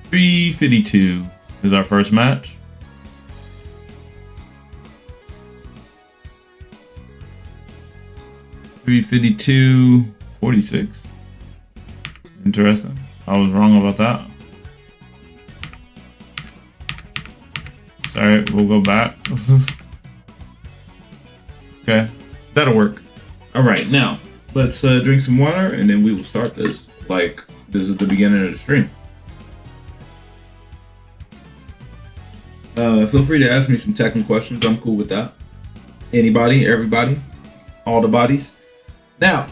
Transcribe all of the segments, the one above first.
352 is our first match. $352.46. Interesting. I was wrong about that. Sorry, we'll go back. Okay, that'll work. All right, now let's drink some water and then we will start this like this is the beginning of the stream. Feel free to ask me some Tekken questions. I'm cool with that. Anybody, everybody, all the bodies. Now,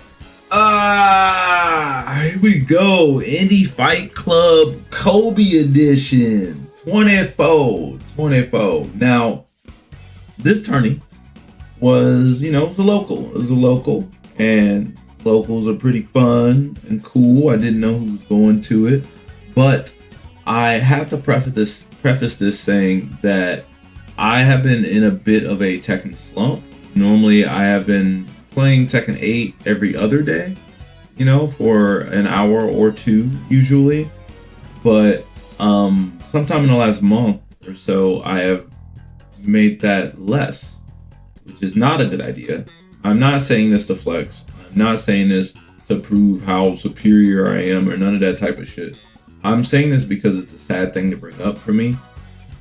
here we go. Indie Fight Club Kobe Edition 24. Now, this tourney was, it was a local. It was a local, and locals are pretty fun and cool. I didn't know who was going to it, but I have to preface this saying that I have been in a bit of a Tekken slump. Normally, I have been playing Tekken 8 every other day, for an hour or two usually. But sometime in the last month or so, I have made that less, which is not a good idea. I'm not saying this to flex. I'm not saying this to prove how superior I am or none of that type of shit. I'm saying this because it's a sad thing to bring up for me,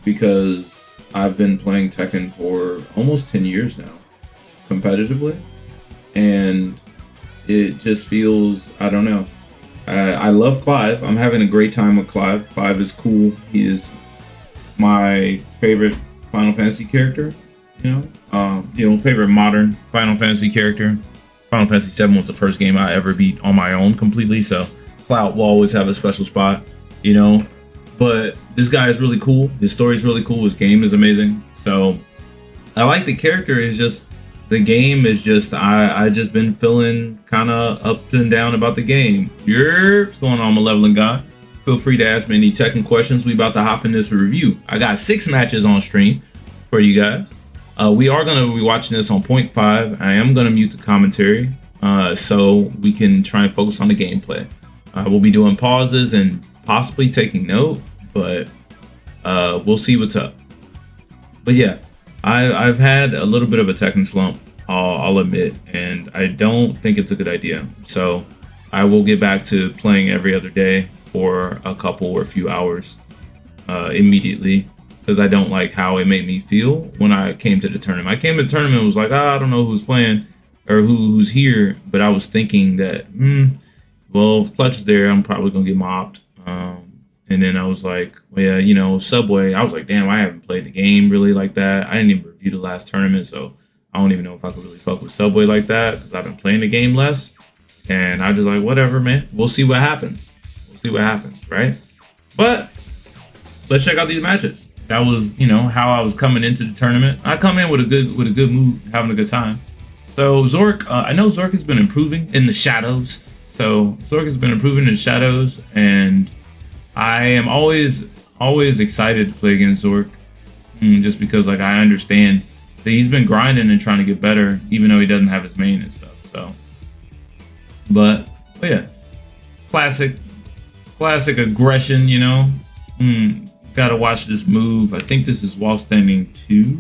because I've been playing Tekken for almost 10 years now, competitively, and it just feels, I don't know. I love Clive. I'm having a great time with Clive. Clive is cool. He is my favorite Final Fantasy character, favorite modern Final Fantasy character. Final Fantasy VII was the first game I ever beat on my own completely, so Cloud will always have a special spot, but this guy is really cool. His story is really cool. His game is amazing. So I like the character. It's just the game is just I just been feeling kind of up and down about the game. What's going on, Malevolent Guy? Feel free to ask me any Tekken questions. We about to hop in this review. I got 6 matches on stream for you guys. We are going to be watching this on 0.5. I am going to mute the commentary so we can try and focus on the gameplay. We'll be doing pauses and possibly taking note, but we'll see what's up. But yeah, I've had a little bit of a Tekken slump, I'll admit, and I don't think it's a good idea. So I will get back to playing every other day for a couple or a few hours immediately, because I don't like how it made me feel when I came to the tournament. I came to the tournament and was like, I don't know who's playing or who's here, but I was thinking that, well, if Clutch is there, I'm probably gonna get mopped. And then I was like, well, yeah, Subway. I was like, damn, I haven't played the game really like that. I didn't even review the last tournament, so I don't even know if I could really fuck with Subway like that, because I've been playing the game less. And I just like, whatever, man. We'll see what happens. Right? But let's check out these matches. That was, how I was coming into the tournament. I come in with a good mood, having a good time. So Zork, I know Zork has been improving in the shadows. So Zork has been improving in the shadows, and I am always excited to play against Zork, just because I understand that he's been grinding and trying to get better, even though he doesn't have his main and stuff. So, but yeah, classic aggression. Gotta watch this move. I think this is while standing 2.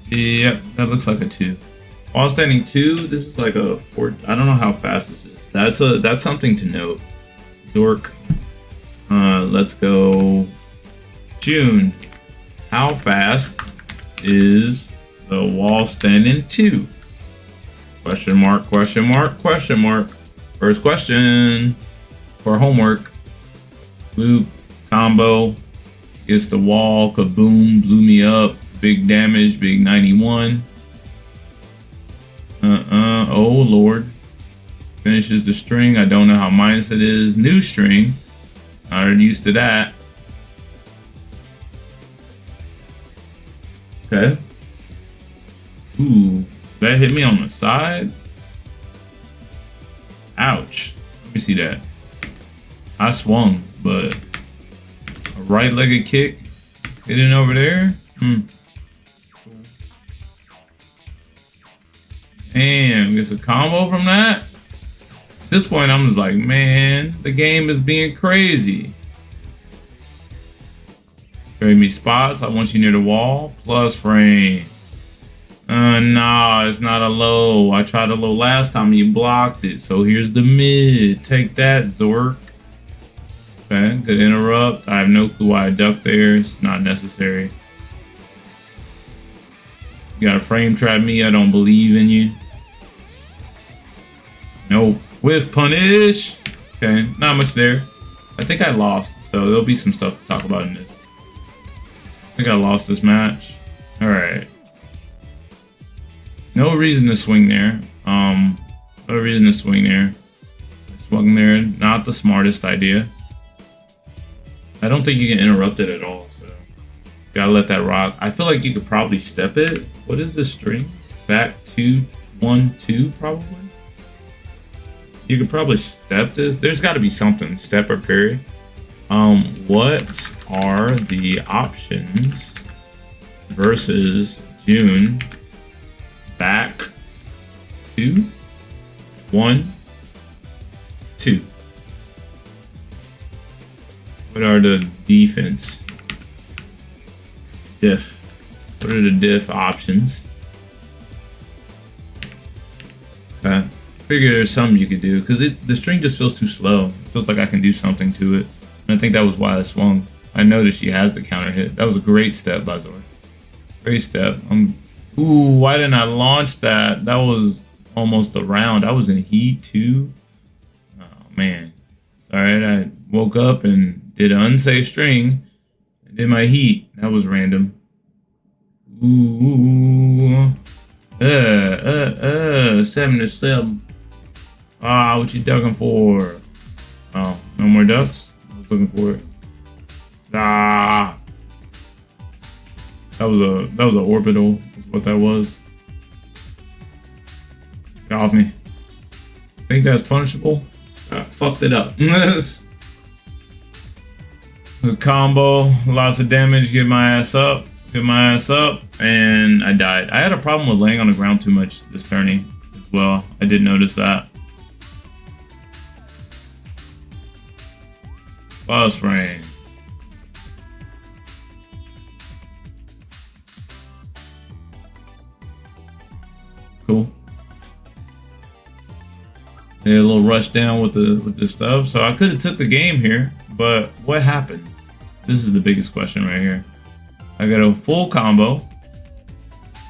Yep, that looks like a 2. While standing 2, this is like a 4. I don't know how fast this is. That's something to note. Zork. Let's go. June. How fast is the wall standing 2? Question mark. First question for homework. Loop combo. Gets the wall. Kaboom. Blew me up. Big damage. Big 91. Oh Lord. Finishes the string. I don't know how minus it is. New string. I'm used to that. Okay. Ooh, that hit me on the side. Ouch. Let me see that. I swung, but a right-legged kick hitting over there. Damn, gets a combo from that. At this point, I'm just like, man, the game is being crazy. Trade me spots. I want you near the wall. Plus frame. Nah, it's not a low. I tried a low last time and you blocked it. So here's the mid. Take that, Zork. Okay, good interrupt. I have no clue why I ducked there. It's not necessary. You gotta frame trap me. I don't believe in you. Nope. With punish. Okay, not much there. I think I lost, so there'll be some stuff to talk about in this. I think I lost this match. All right. No reason to swing there. No reason to swing there. Swung there. Not the smartest idea. I don't think you can interrupt it at all, so gotta let that rock. I feel like you could probably step it. What is the string? Back 2, 1, 2, probably. You could probably step this. There's got to be something. Step or parry. What are the options versus June? Back 2, 1, 2. What are the defense? Diff. What are the diff options? Okay. Figure there's something you could do because the string just feels too slow. It feels like I can do something to it. And I think that was why I swung. I noticed she has the counter hit. That was a great step by Zor. Great step. Ooh, why didn't I launch that? That was almost a round. I was in heat too. Oh man. It's alright. I woke up and did an unsafe string. I did my heat. That was random. Ooh. 7-7. Ah, what you ducking for? Oh, no more ducks? I was looking for it. Ah. That was a orbital, is what that was. Get off me. Think that's punishable? I fucked it up. The combo, lots of damage, get my ass up, and I died. I had a problem with laying on the ground too much this tourney as well. I did notice that. Boss frame. Cool. Yeah, a little rush down with the stuff. So I could have took the game here, but what happened? This is the biggest question right here. I got a full combo.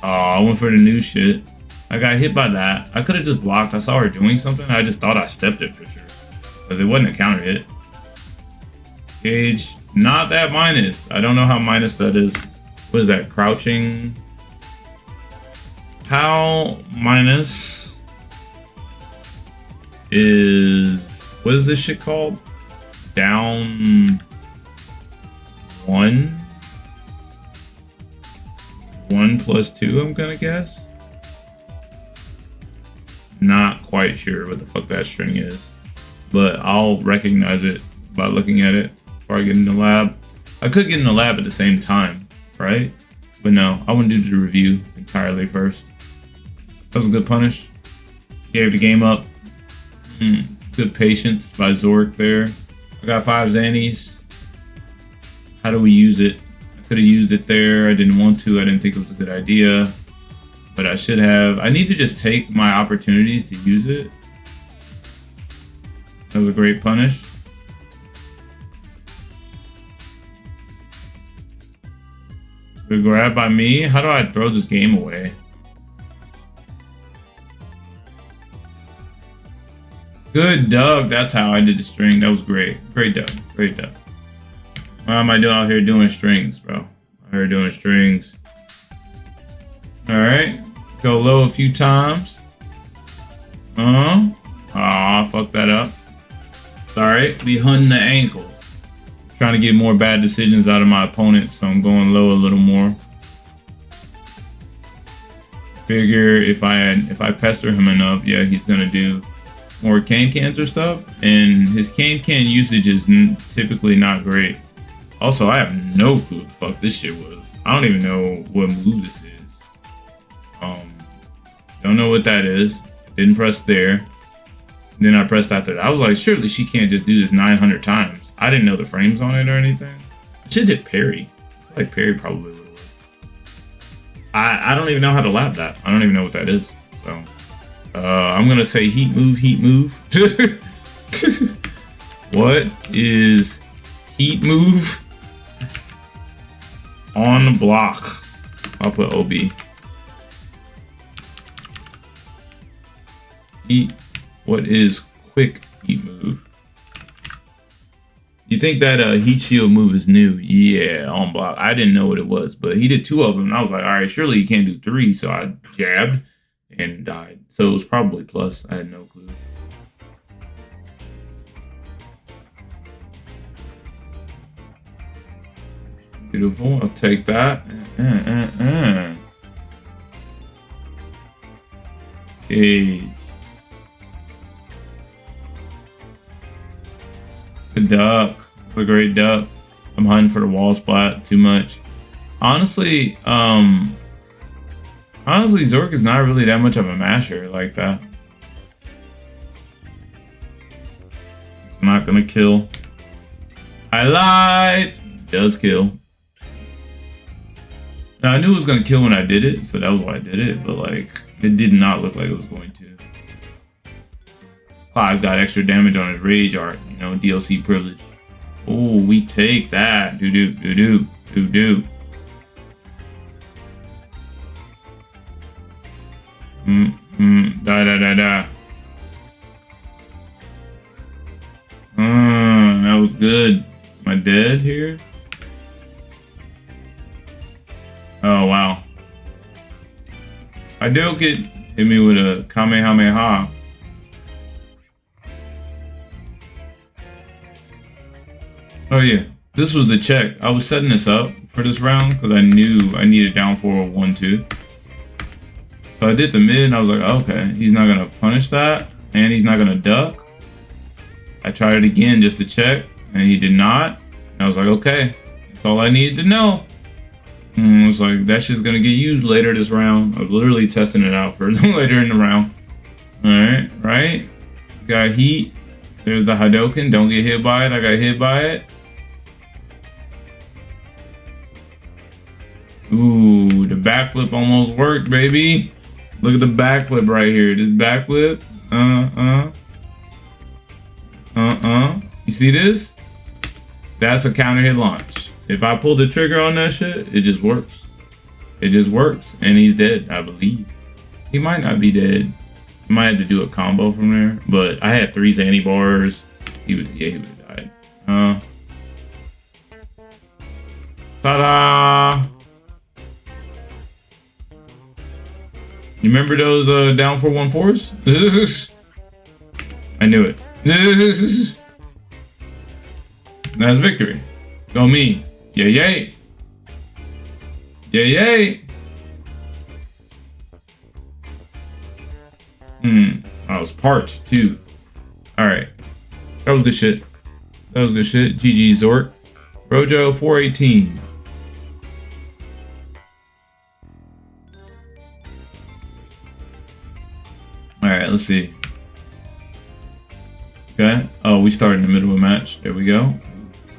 Oh, I went for the new shit. I got hit by that. I could have just blocked. I saw her doing something. I just thought I stepped it for sure. Because it wasn't a counter hit. Gauge. Not that minus. I don't know how minus that is. What is that? Crouching. How minus is... What is this shit called? Down 1? 1 plus 2, I'm gonna guess. Not quite sure what the fuck that string is, but I'll recognize it by looking at it before I get in the lab. I could get in the lab at the same time, right? But no, I want to do the review entirely first. That was a good punish. Gave the game up. Good patience by Zork there. I got 5 Xannies. How do we use it? I could have used it there. I didn't want to. I didn't think it was a good idea. But I should have. I need to just take my opportunities to use it. That was a great punish. Good grab by me. How do I throw this game away? Good dug. That's how I did the string. That was great. Great dug. Great dug. What am I doing out here doing strings, bro? Out here doing strings. Alright. Go low a few times. Aw, fuck that up. Sorry. Be hunting the ankles. Trying to get more bad decisions out of my opponent, so I'm going low a little more. Figure if I pester him enough, yeah, he's gonna do more can-cans or stuff, and his can-can usage is typically not great. Also, I have no clue what the fuck this shit was. I don't even know what move this is. Don't know what that is. Didn't press there. Then I pressed after that. I was like, surely she can't just do this 900 times. I didn't know the frames on it or anything. I should have did parry. I feel like parry probably would have worked. I don't even know how to lap that. I don't even know what that is. So I'm gonna say heat move, heat move. What is heat move on block? I'll put OB. Heat. What is quick heat move? You think that heat shield move is new? Yeah, on block. I didn't know what it was, but he did 2 of them. And I was like, all right, surely he can't do 3. So I jabbed and died. So it was probably plus. I had no clue. Beautiful. I'll take that. Cage. The duck. A great duck. I'm hunting for the wall splat too much. Honestly, Zork is not really that much of a masher like that. It's not gonna kill. I lied. It does kill. Now I knew it was gonna kill when I did it, so that was why I did it. But like, it did not look like it was going to. Clive got extra damage on his rage art, you know, DLC privilege. Oh, we take that. Doo-doo, doo-doo, doo-doo. Da-da-da-da. That was good. Am I dead here? Oh, wow. I do get hit me with a Kamehameha. Oh yeah, this was the check. I was setting this up for this round because I knew I needed down 4-1-2. So I did the mid and I was like, okay, he's not gonna punish that and he's not gonna duck. I tried it again just to check and he did not. And I was like, okay, that's all I needed to know. And I was like, that's just gonna get used later this round. I was literally testing it out for later in the round. All right, right? Got heat. There's the Hadouken. Don't get hit by it. I got hit by it. Ooh, the backflip almost worked, baby. Look at the backflip right here. This backflip. You see this? That's a counter hit launch. If I pull the trigger on that shit, it just works. It just works. And he's dead, I believe. He might not be dead. I might have to do a combo from there. But I had 3 Zanny bars. He would have died. Ta-da! You remember those down 4-1-4s? I knew it. That's victory. Go me. Yay, yay. Yay, yay. I was parched too. Alright. That was good shit. That was good shit. GG Zork. Rojo 418. Alright, let's see. Okay. Oh, we started in the middle of a match. There we go.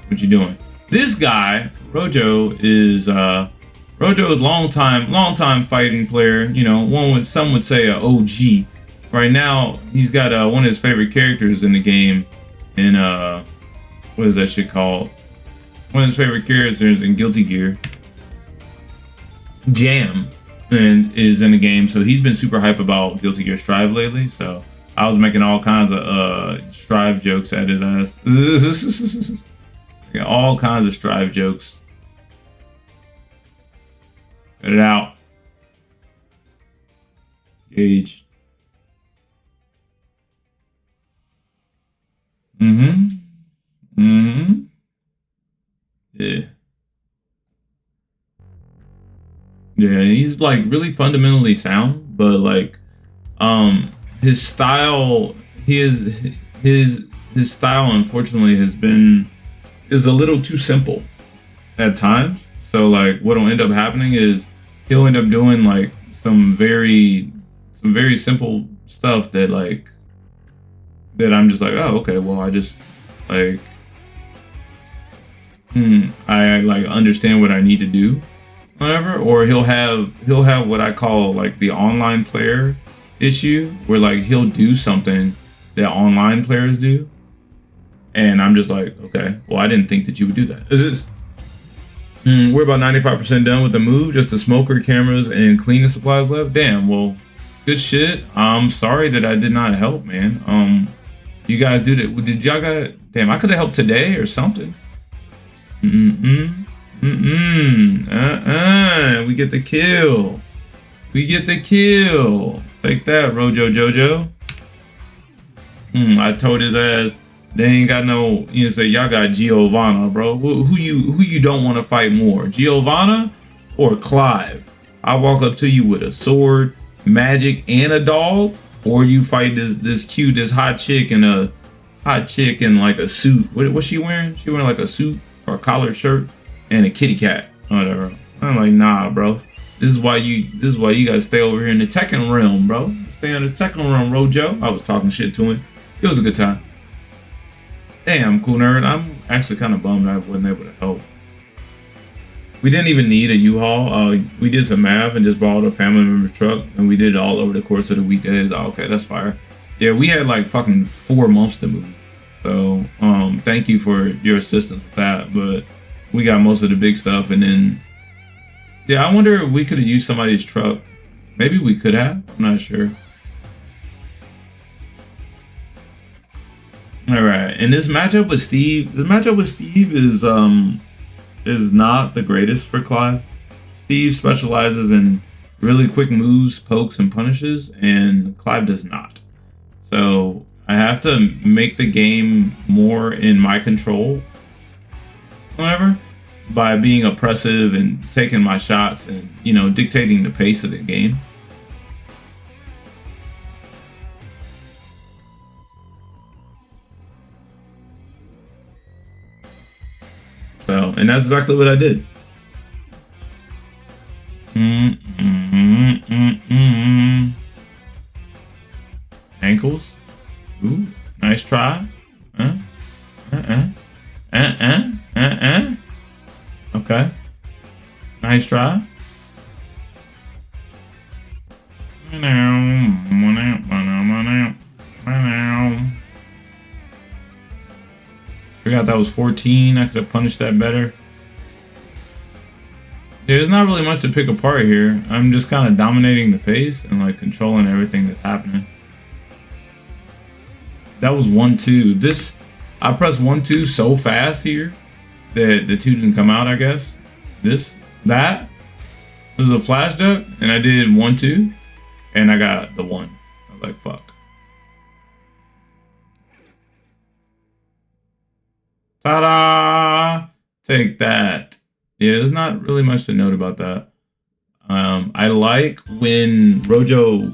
What you doing? This guy, Rojo is long time fighting player. You know, some would say a OG. Right now, he's got one of his favorite characters in the game. In what is that shit called? One of his favorite characters in Guilty Gear. Jam, and is in the game, so he's been super hype about Guilty Gear Strive lately. So I was making all kinds of Strive jokes at his ass. All kinds of Strive jokes. Cut it out. Gauge. Yeah. Yeah, he's like really fundamentally sound, but like his style, his style unfortunately is a little too simple at times. So like what'll end up happening is he'll end up doing like some very simple stuff that like that I'm just like, oh, okay, well, I just like, I like understand what I need to do, whatever. Or he'll have what I call like the online player issue, where like he'll do something that online players do, and I'm just like, okay, well, I didn't think that you would do that. Is this? We're about 95% done with the move. Just the smoker, cameras, and cleaning supplies left. Damn. Well, good shit. I'm sorry that I did not help, man. You guys do that? Did y'all got? Damn, I could have helped today or something. We get the kill. We get the kill. Take that, Rojo Jojo. I told his ass they ain't got no. You know, say y'all got Giovanna, bro. Who you don't want to fight more, Giovanna or Clive? I walk up to you with a sword, magic, and a dog, or you fight this hot chick in like a suit. What's she wearing? She wearing like a suit or a collared shirt and a kitty cat, whatever. I'm like, nah, bro. This is why you gotta stay over here in the Tekken realm, bro. Stay in the Tekken realm, Rojo. I was talking shit to him. It was a good time. Damn, cool nerd. I'm actually kind of bummed I wasn't able to help. We didn't even need a U-Haul. We did some math and just borrowed a family member's truck, and we did it all over the course of the weekdays. Oh, okay, that's fire. Yeah, we had like fucking 4 months to move. So, thank you for your assistance with that. But we got most of the big stuff, and then, yeah, I wonder if we could have used somebody's truck. Maybe we could have. I'm not sure. All right, and this matchup with Steve is not the greatest for Clive. Steve specializes in really quick moves, pokes, and punishes, and Clive does not. So I have to make the game more in my control, whatever, by being oppressive and taking my shots and, you know, dictating the pace of the game. So, and that's exactly what I did. Ankles. Ooh, nice try. Okay. Nice try. Forgot that was 14. I could have punished that better. There's not really much to pick apart here. I'm just kind of dominating the pace and like controlling everything that's happening. That was 1-2. I pressed 1-2 so fast here that the 2 didn't come out, I guess. That was a flash duck, and I did 1-2, and I got the 1. I was like, fuck. Ta-da! Take that. Yeah, there's not really much to note about that. I like when Rojo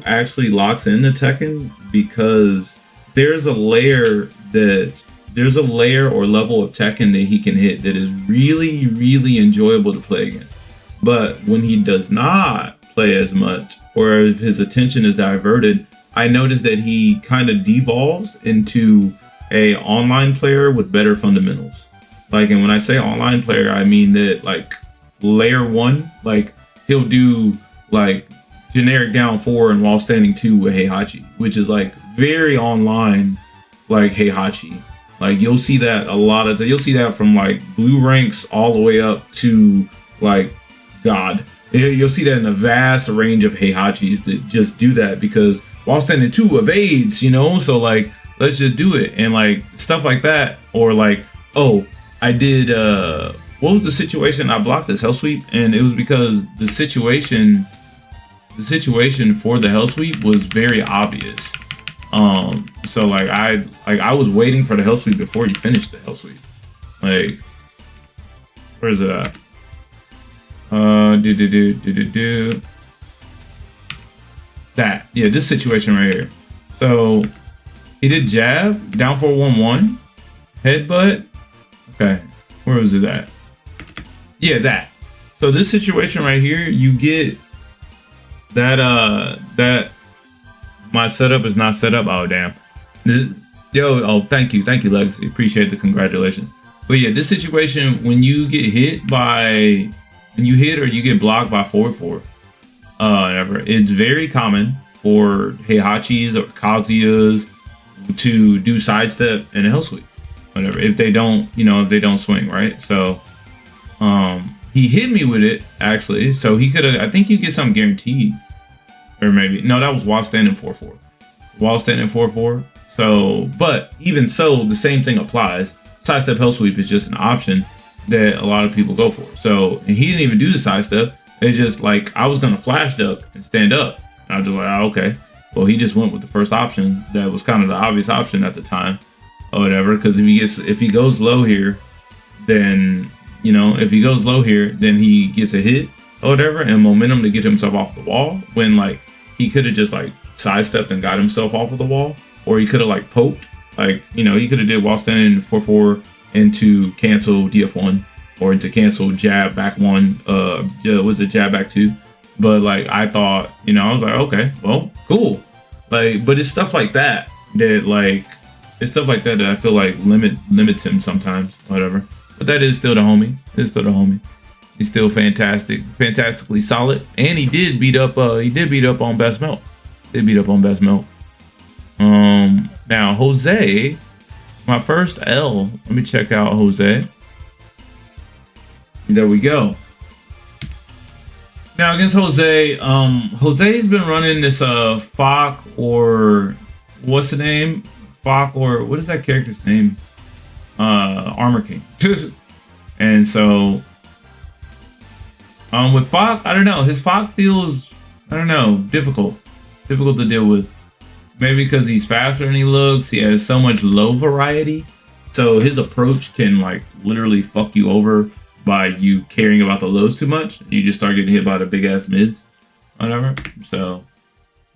actually locks into Tekken, because there's a layer or level of Tekken that he can hit that is really, really enjoyable to play against. But when he does not play as much, or if his attention is diverted, I notice that he kind of devolves into a online player with better fundamentals. Like, and when I say online player, I mean that like layer 1, like he'll do like generic down 4 and while standing 2 with Heihachi, which is like very online, like Heihachi. Like you'll see that a lot of you'll see that from like blue ranks all the way up to like God. You'll see that in a vast range of Heihachis that just do that because while standing 2 evades, you know. So like, let's just do it, and like stuff like that. Or like, oh, I did what was the situation? I blocked this hell sweep, and it was because the situation for the hell sweep was very obvious. So like I was waiting for the hell sweep before he finished the hell sweep. Like, where is it at? That, yeah, this situation right here. So he did jab, down 4-1-1, headbutt. Okay, where was it at? Yeah, that. So this situation right here, you get that My setup is not set up. Oh damn. Yo, oh thank you, Legacy. Appreciate the congratulations. But yeah, this situation when you get hit by, when you hit or you get blocked by forward four, it's very common for Heihachis or Kazuya's to do sidestep and hell sweep, whatever. If they don't, if they don't swing right. So, he hit me with it actually. So he could have. I think you get something guaranteed, or maybe no. That was while standing 4-4. While standing 4-4. So, but even so, the same thing applies. Sidestep hell sweep is just an option that a lot of people go for. So, and he didn't even do the sidestep. It's just like I was gonna flash duck and stand up. And I was just like, oh, okay. Well, he just went with the first option. That was kind of the obvious option at the time, or whatever. Because if he goes low here, then if he goes low here, then he gets a hit or whatever, and momentum to get himself off the wall. When like he could have just like sidestepped and got himself off of the wall, or he could have like poked, like he could have did while standing 4-4 into cancel DF1 or into cancel jab back one. Was it jab back two? But like I thought, I was like, okay, well, cool. Like, but it's stuff like that that I feel like limits him sometimes, whatever. But that is still the homie. He's still fantastically solid. And he did beat up on Best Melt. Now Jose, my first L. Let me check out Jose. There we go. Now against Jose, Jose's been running this Fock, or what's the name? Fock, or what is that character's name? Armor King. And so with Fock, I don't know. His Fock feels, I don't know, difficult to deal with. Maybe because he's faster than he looks. He has so much low variety. So his approach can like literally fuck you over by you caring about the lows too much. You just start getting hit by the big ass mids, whatever. So,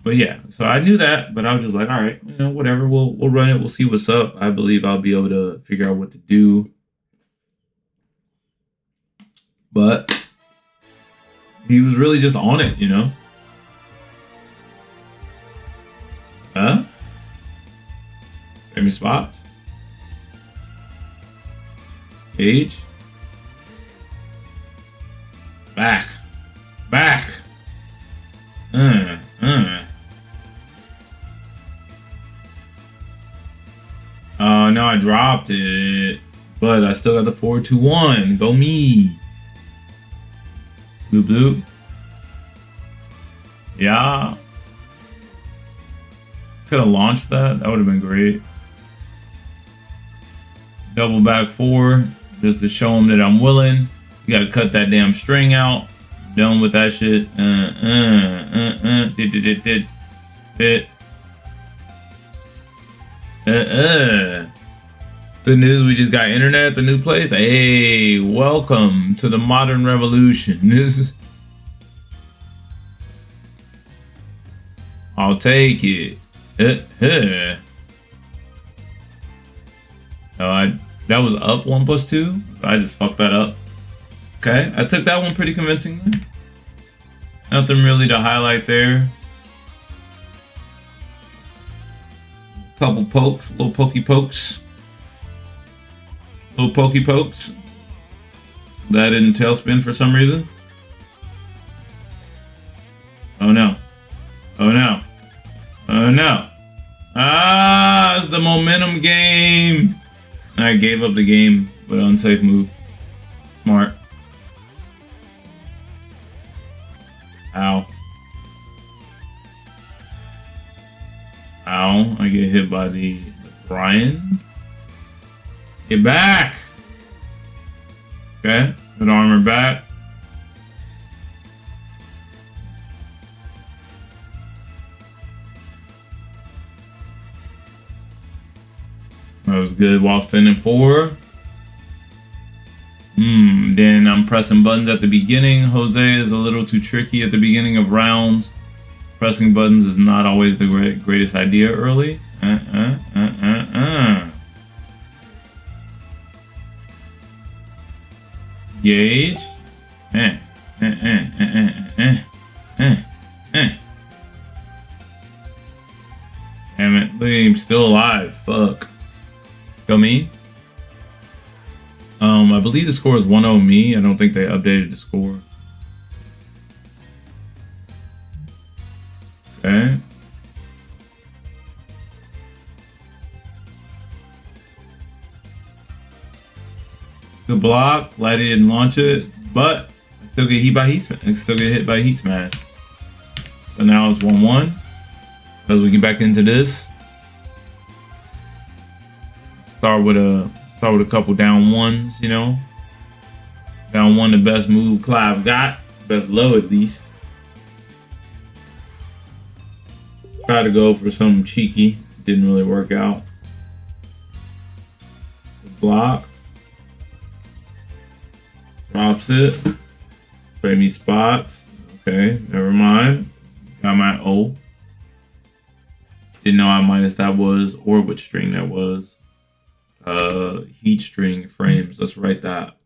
but yeah, so I knew that, but I was just like, all right, whatever. We'll run it. We'll see what's up. I believe I'll be able to figure out what to do. But he was really just on it, Huh? Any spots? Age? Back. Oh no, I dropped it, but I still got the 4-2-1. Go me. Blue. Yeah. Could have launched that. That would have been great. Double back 4, just to show him that I'm willing. You gotta cut that damn string out. Done with that shit. Good news, we just got internet at the new place. Hey, welcome to the modern revolution. I'll take it. That was up 1+2. I just fucked that up. Okay, I took that one pretty convincingly. Nothing really to highlight there. Couple pokes, little pokey pokes. That didn't tailspin for some reason. Oh no. Ah, it's the momentum game. I gave up the game, but unsafe move. Smart. Ow. I get hit by the Brian. Get back. Okay, good armor back. That was good while standing 4. Then I'm pressing buttons at the beginning. Jose is a little too tricky at the beginning of rounds. Pressing buttons is not always the greatest idea early. Gauge. still alive. Fuck. Go me. I believe the score is 1-0 me. I don't think they updated the score. Okay. Good block. Light it and launch it, but I still get hit by heat smash. So now it's 1-1. As we get back into this, start with a couple down ones. You know, down one, the best move Clive got, best low at least. Try to go for something cheeky, didn't really work out. Block. Drops it. Trade me spots. Okay, never mind. Got my O. Didn't know how minus that was or what string that was. Heat string frames. Let's write that.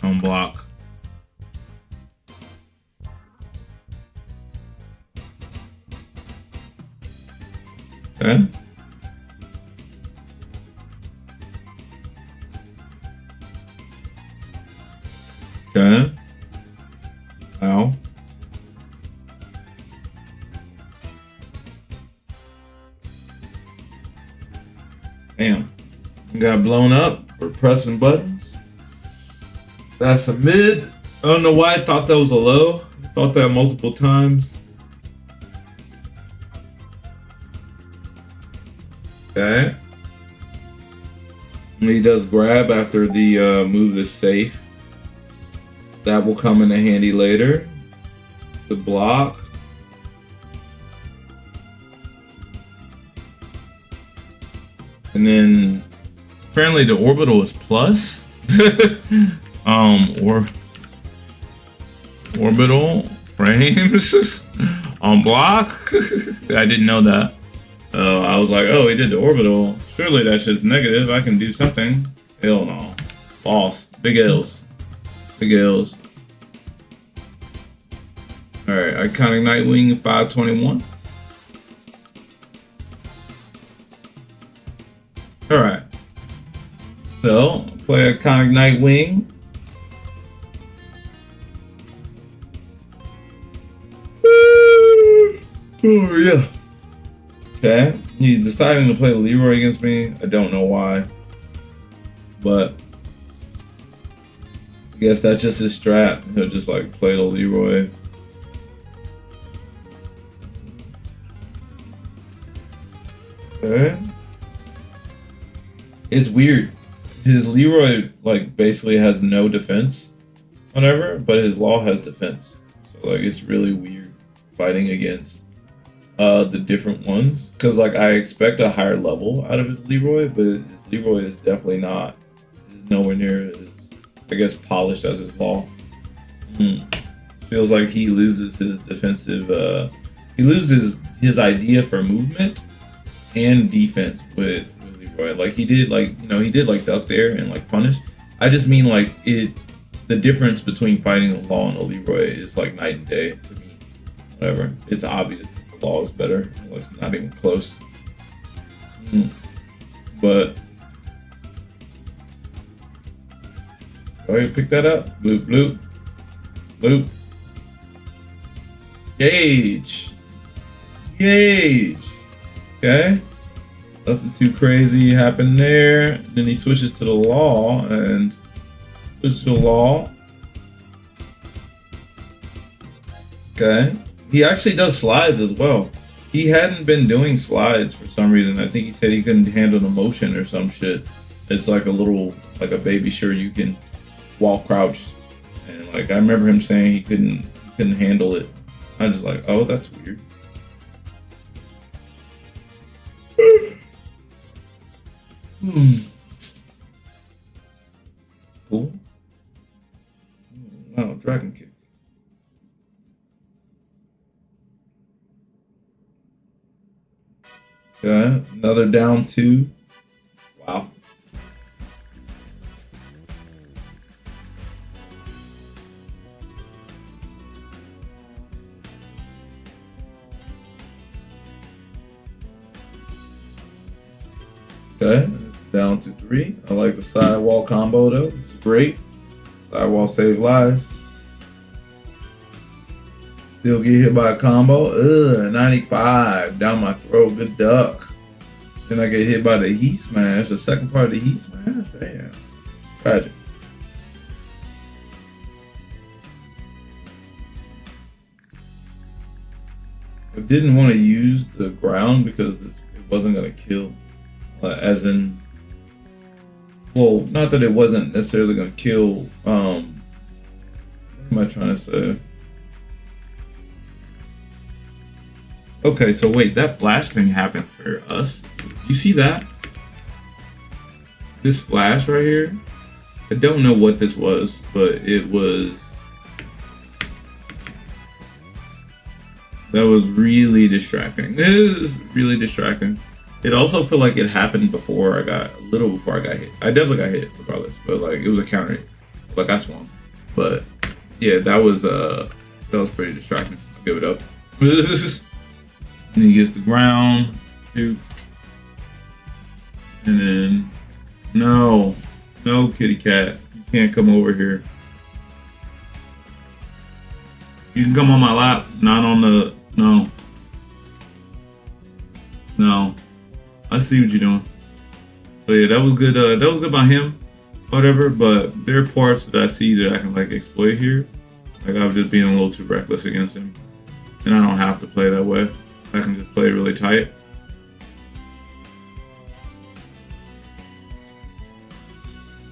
On block. Okay. Okay. Ow. Damn. Got blown up for pressing buttons. That's a mid. I don't know why I thought that was a low. I thought that multiple times. Okay. He does grab after the move is safe. That will come in handy later. The block. And then apparently the orbital is plus. Or orbital frames on block. I didn't know that. I was like, oh, he did the orbital. Surely that's just negative. I can do something. Hell no. Lost. Big L's. Big L's. Alright, Iconic Nightwing 521. Alright. So, play Iconic Nightwing. Oh, yeah. Okay. He's deciding to play Leroy against me. I don't know why. But I guess that's just his strat. He'll just like play the Leroy. Okay. It's weird. His Leroy like basically has no defense whatever, but his Law has defense. So like it's really weird fighting against the different ones, because like I expect a higher level out of his Leroy, but his Leroy is definitely not, is nowhere near as, I guess, polished as his Law. Feels like he loses his defensive, he loses his idea for movement and defense with Leroy. Like he did, like, you know, he did like duck there and like punish. I just mean like the difference between fighting a Law and a Leroy is like night and day to me. Whatever, it's obvious. Law is better. Well, it's not even close. But go ahead, pick that up. Bloop, bloop, bloop. Gauge. Okay. Nothing too crazy happened there. Then he switches to the Law and switches to the Law. Okay. He actually does slides as well. He hadn't been doing slides for some reason. I think he said he couldn't handle the motion or some shit. It's like a little, like a baby sure you can walk crouched. And like I remember him saying he couldn't handle it. I was just like, oh, that's weird. Cool. Wow, dragon kick. Okay, another down 2. Wow. Okay, it's down to 3. I like the sidewall combo though. It's great. Sidewall save lives. Still get hit by a combo. 95 down my throat. Good duck. Then I get hit by the heat smash. The second part of the heat smash. Damn. Tragic. I didn't want to use the ground because it wasn't going to kill. As in, well, not that it wasn't necessarily going to kill. What am I trying to say? Okay, so wait, that flash thing happened for us. You see that? This flash right here? I don't know what this was, but it was... That was really distracting. It is really distracting. It also felt like it happened before I got, a little before I got hit. I definitely got hit regardless, but like, it was a counter hit. Like, I swung. But yeah, that was pretty distracting. I'll give it up. And he gets the ground, shoot. And then, no, kitty cat, you can't come over here. You can come on my lap, not on the, no. I see what you're doing. So yeah, that was good. That was good by him, whatever. But there are parts that I see that I can like exploit here. Like I was just being a little too reckless against him, and I don't have to play that way. I can just play really tight.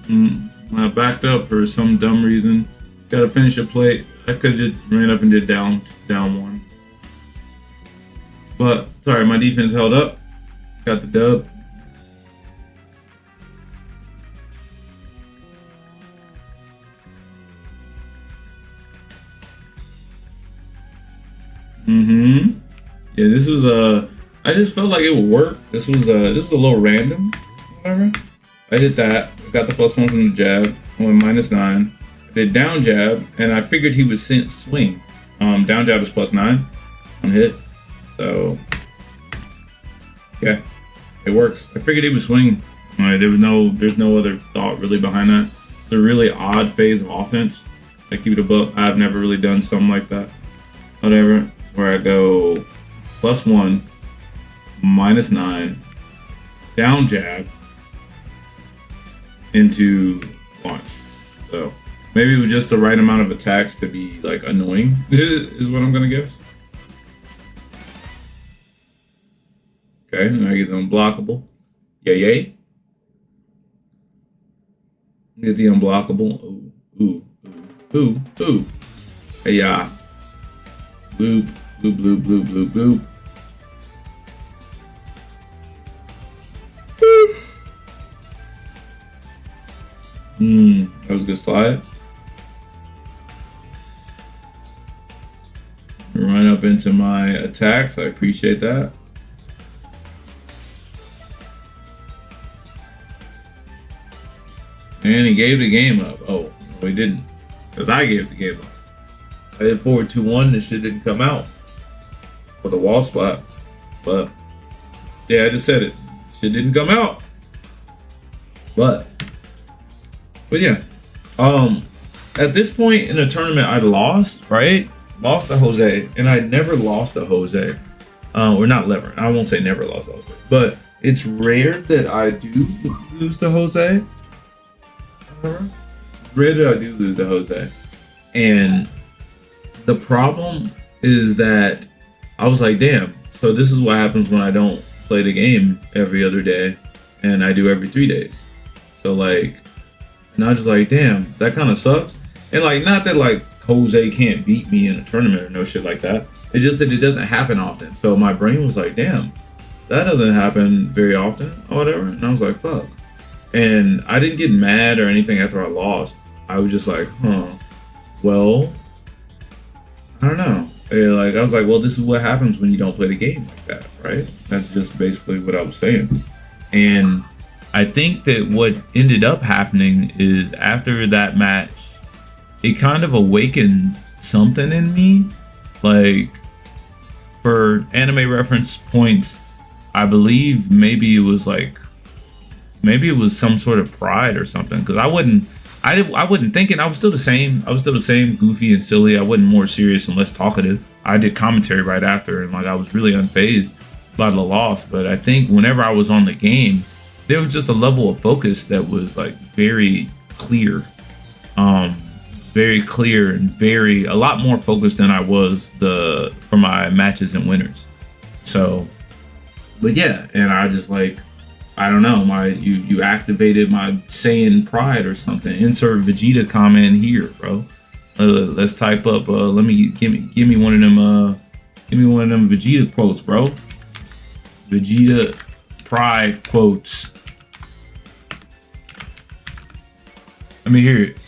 I backed up for some dumb reason. Got to finish a plate. I could have just ran up and did down one. But sorry, my defense held up. Got the dub. Yeah, this was I just felt like it would work. This was a little random. Whatever. I did that. I got the +1 from the jab. I went -9. I did down jab, and I figured he would swing. Down jab is +9 on hit. So yeah, it works. I figured he would swing. There's no other thought really behind that. It's a really odd phase of offense. I keep it above. I've never really done something like that. Whatever. Where I go +1, -9, down jab into launch. So maybe it was just the right amount of attacks to be like annoying, is what I'm gonna guess. Okay, now I get the unblockable. Yay. Get the unblockable. Ooh. Hey, yeah. Bloop. Boop. That was a good slide. Run up into my attacks. I appreciate that. And he gave the game up. Oh, no, he didn't. Because I gave the game up. I did forward 2-1. This shit didn't come out for the wall spot. But yeah, I just said it. Shit didn't come out. But yeah. At this point in the tournament, I lost, right? Lost to Jose. And I never lost to Jose. Or not never. I won't say never lost to Jose. But it's rare that I do lose to Jose. Rare that I do lose to Jose. And the problem is that I was like, damn, so this is what happens when I don't play the game every other day and I do every 3 days. So like, and I was just like, damn, that kind of sucks. And like, not that like Jose can't beat me in a tournament or no shit like that. It's just that it doesn't happen often. So my brain was like, damn, that doesn't happen very often or whatever. And I was like, fuck. And I didn't get mad or anything after I lost. I was just like, well, I don't know. And like, I was like, well, this is what happens when you don't play the game like that, right? That's just basically what I was saying. And I think that what ended up happening is after that match, it kind of awakened something in me. Like, for anime reference points, I believe maybe it was like maybe it was some sort of pride or something. Because I wasn't thinking. I was still the same. I was still the same, goofy and silly. I wasn't more serious and less talkative. I did commentary right after, and like I was really unfazed by the loss. But I think whenever I was on the game, there was just a level of focus that was like very clear, very clear, and a lot more focused than I was for my matches and winners. So, but yeah, and I just like, I don't know, you activated my Saiyan pride or something. Insert Vegeta comment here, bro. Let's type up. Give me one of them. Give me one of them Vegeta quotes, bro. Vegeta pride quotes. Let me hear it.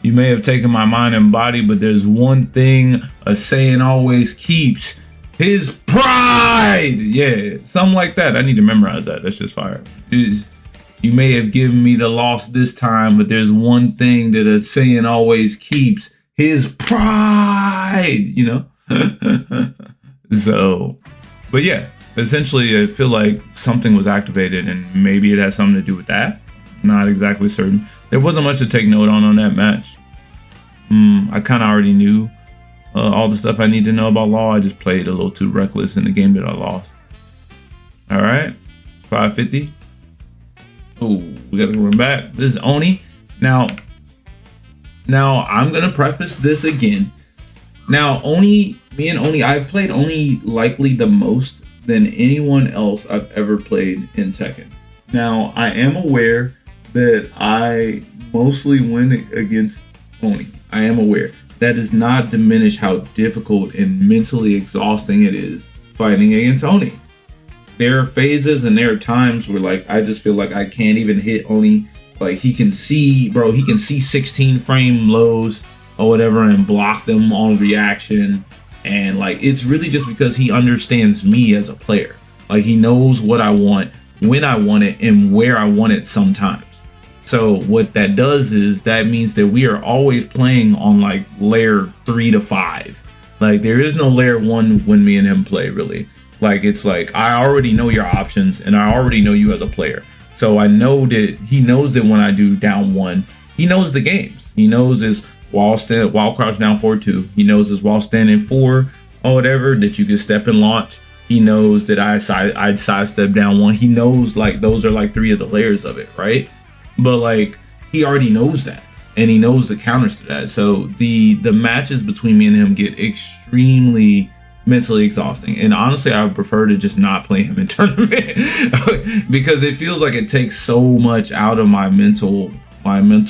You may have taken my mind and body, but there's one thing a Saiyan always keeps: his pride. Yeah, something like that. I need to memorize that. That's just fire. You may have given me the loss this time, but there's one thing that a Saiyan always keeps: his pride. You know. So, but yeah, essentially, I feel like something was activated, and maybe it has something to do with that. Not exactly certain. There wasn't much to take note on that match. I kind of already knew all the stuff I need to know about Law. I just played a little too reckless in the game that I lost. All right, 550. Oh, we got to run back. This is Oni. Now I'm gonna preface this again. Now, me and Oni, I've played Oni likely the most than anyone else I've ever played in Tekken. Now, I am aware that I mostly win against Oni. I am aware. That does not diminish how difficult and mentally exhausting it is fighting against Oni. There are phases and there are times where like I just feel like I can't even hit Oni. Like he can see 16 frame lows or whatever and block them on reaction. And like it's really just because he understands me as a player. Like he knows what I want, when I want it, and where I want it sometimes. So what that does is that means that we are always playing on like layer 3 to 5. Like there is no layer 1 when me and him play really. Like it's like I already know your options and I already know you as a player. So I know that he knows that when I do down 1, he knows the games. He knows his while crouch down 4-2. He knows his while standing 4 or whatever that you can step and launch. He knows that I'd sidestep down 1. He knows like those are like 3 of the layers of it, right? But like he already knows that, and he knows the counters to that. So the matches between me and him get extremely mentally exhausting. And honestly, I would prefer to just not play him in tournament because it feels like it takes so much out of my mental RAM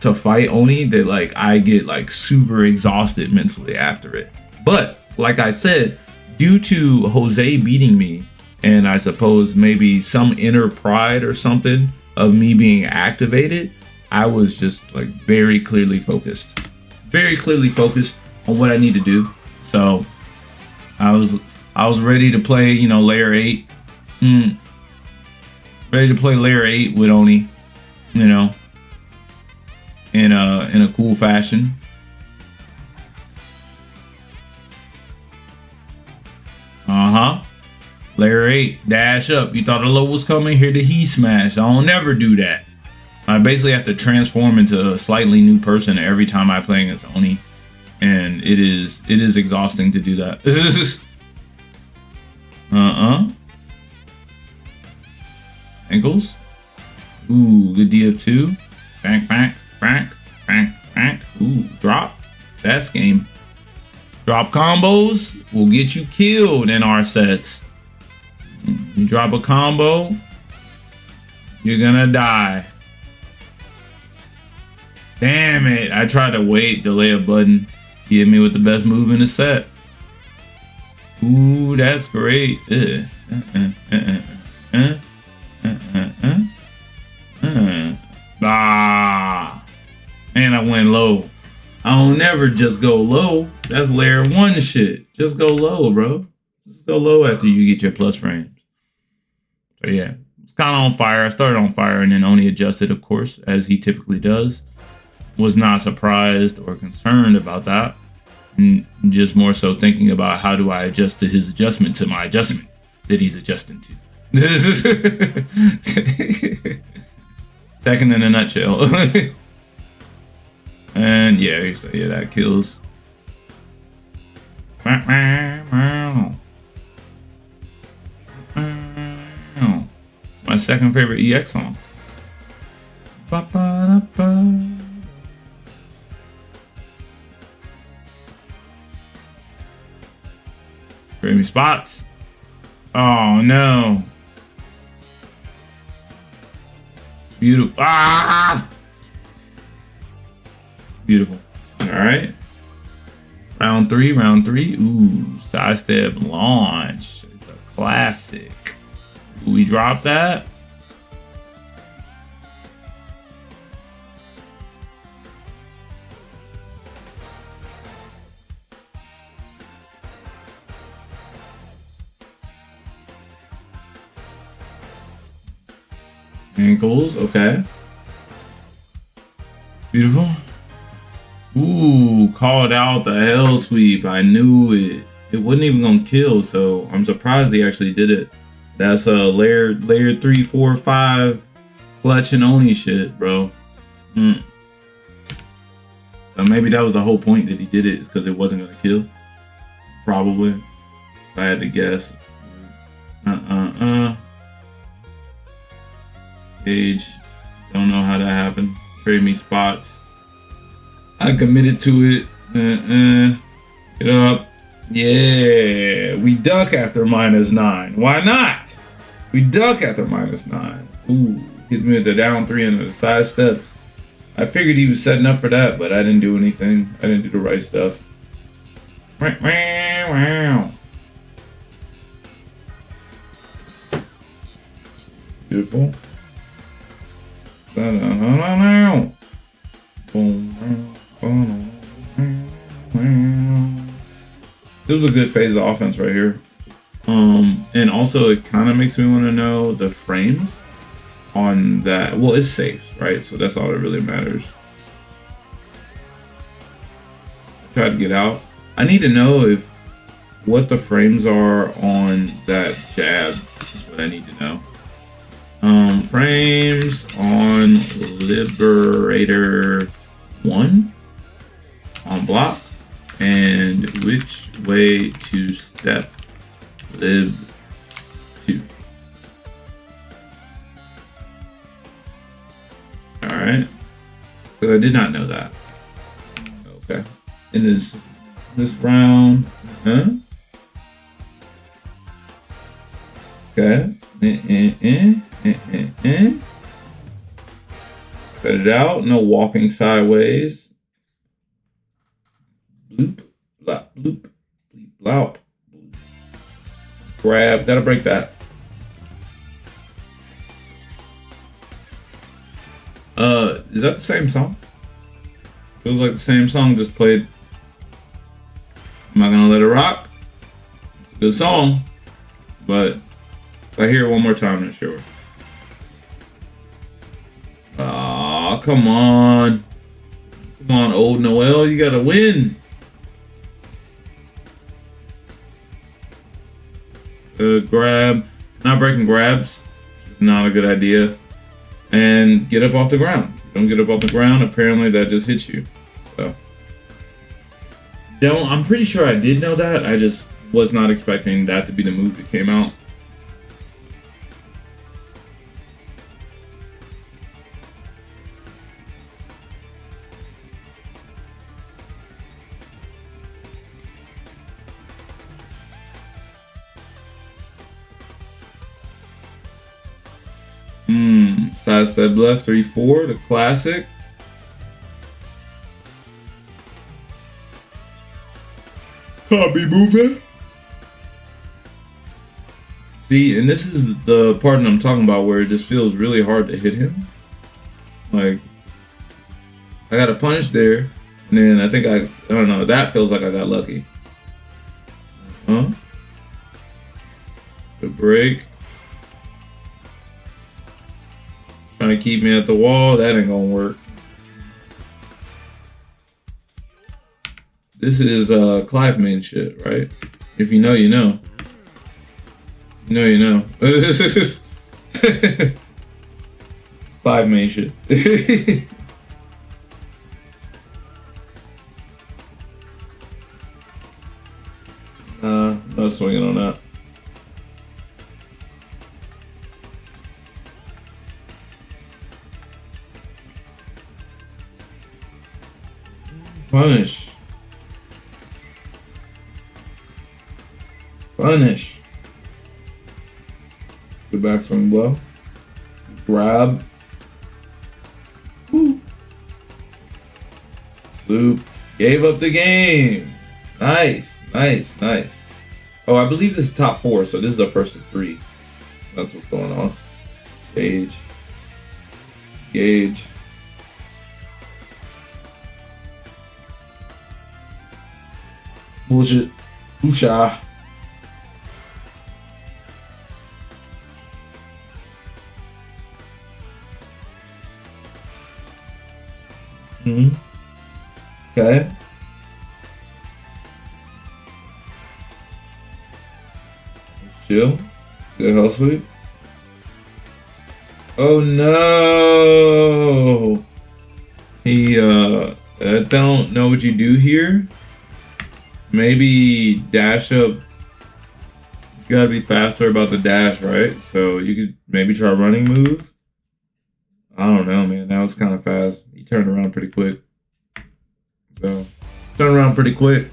to fight Oni that like I get like super exhausted mentally after it. But like I said, due to Jose beating me, and I suppose maybe some inner pride or something of me being activated, I was just like very clearly focused on what I need to do. So I was ready to play, layer 8. Ready to play layer 8 with Oni, in a cool fashion. Layer 8, dash up. You thought a low was coming? Here the he smash. I don't never do that. I basically have to transform into a slightly new person every time I play against Oni. And it is exhausting to do that. Ankles. Ooh, good DF2. Bank. Ooh, drop. That's game. Drop combos will get you killed in our sets. You drop a combo, you're gonna die. Damn it. I tried to delay a button. He hit me with the best move in the set. Ooh, that's great. And I went low. I don't never just go low. That's layer 1 shit. Just go low, bro. Just go low after you get your plus frames. So yeah, it's kind of on fire. I started on fire and then only adjusted, of course, as he typically does. Was not surprised or concerned about that. And just more so thinking about how do I adjust to his adjustment to my adjustment that he's adjusting to. Tekken in a nutshell. And yeah, so yeah, that kills. My second favorite EX song. Grammy spots. Oh no. Beautiful. Ah! Beautiful. All right. Round three. Ooh, sidestep launch. It's a classic. Ooh, we dropped that. Ankles, okay. Beautiful. Ooh, called out the hell sweep. I knew it. It wasn't even gonna kill, so I'm surprised he actually did it. That's a layer 3, 4, 5 clutch and oni shit, bro. So maybe that was the whole point that he did it, is because it wasn't gonna kill. Probably. If I had to guess. Age. Don't know how that happened. Trade me spots. I committed to it. Get up. Yeah. We duck after -9. Why not? We duck after -9. Ooh. Hits me with the down 3 and the side step. I figured he was setting up for that, but I didn't do anything. I didn't do the right stuff. Beautiful. This was a good phase of offense right here. And also it kind of makes me want to know the frames on that. Well, it's safe, right? So that's all that really matters. I tried to get out. I need to know what the frames are on that jab. That's what I need to know. Frames on Liberator 1 on block, and which way to step Lib 2. Alright. Because I did not know that. Okay. In this round. Huh? Okay. Cut it out. No walking sideways. Bloop, blop, bloop, bleep, blop. Grab. Gotta break that. Is that the same song? Feels like the same song just played. I'm not gonna let it rock. It's a good song, but if I hear it one more time, I'm not sure. Aw, come on. Come on, old Noel, you gotta win. Grab. Not breaking grabs. It's not a good idea. And get up off the ground. Don't get up off the ground. Apparently that just hits you. So I'm pretty sure I did know that. I just was not expecting that to be the move that came out. Side step left, 3-4, the classic. Copy moving. See, and this is the part that I'm talking about where it just feels really hard to hit him. Like, I got a punish there, and then I think I don't know, that feels like I got lucky. Huh? The break. Trying to keep me at the wall, that ain't gonna work. This is Clive main shit, right? If you know, you know. You know, you know. 5 main shit. Not swinging on that. Punish. Punish. Good backswing blow. Grab. Woo. Loop. Gave up the game. Nice. Nice. Nice. Oh, I believe this is top 4, so this is the first of 3. That's what's going on. Gauge. Gauge. Bullshit. Usha. Okay. Chill. Good hell sweep. Oh no. He I don't know what you do here. Maybe dash up. You gotta be faster about the dash, right? So you could maybe try a running move. I don't know, man. That was kind of fast. He turned around pretty quick. So, turned around pretty quick.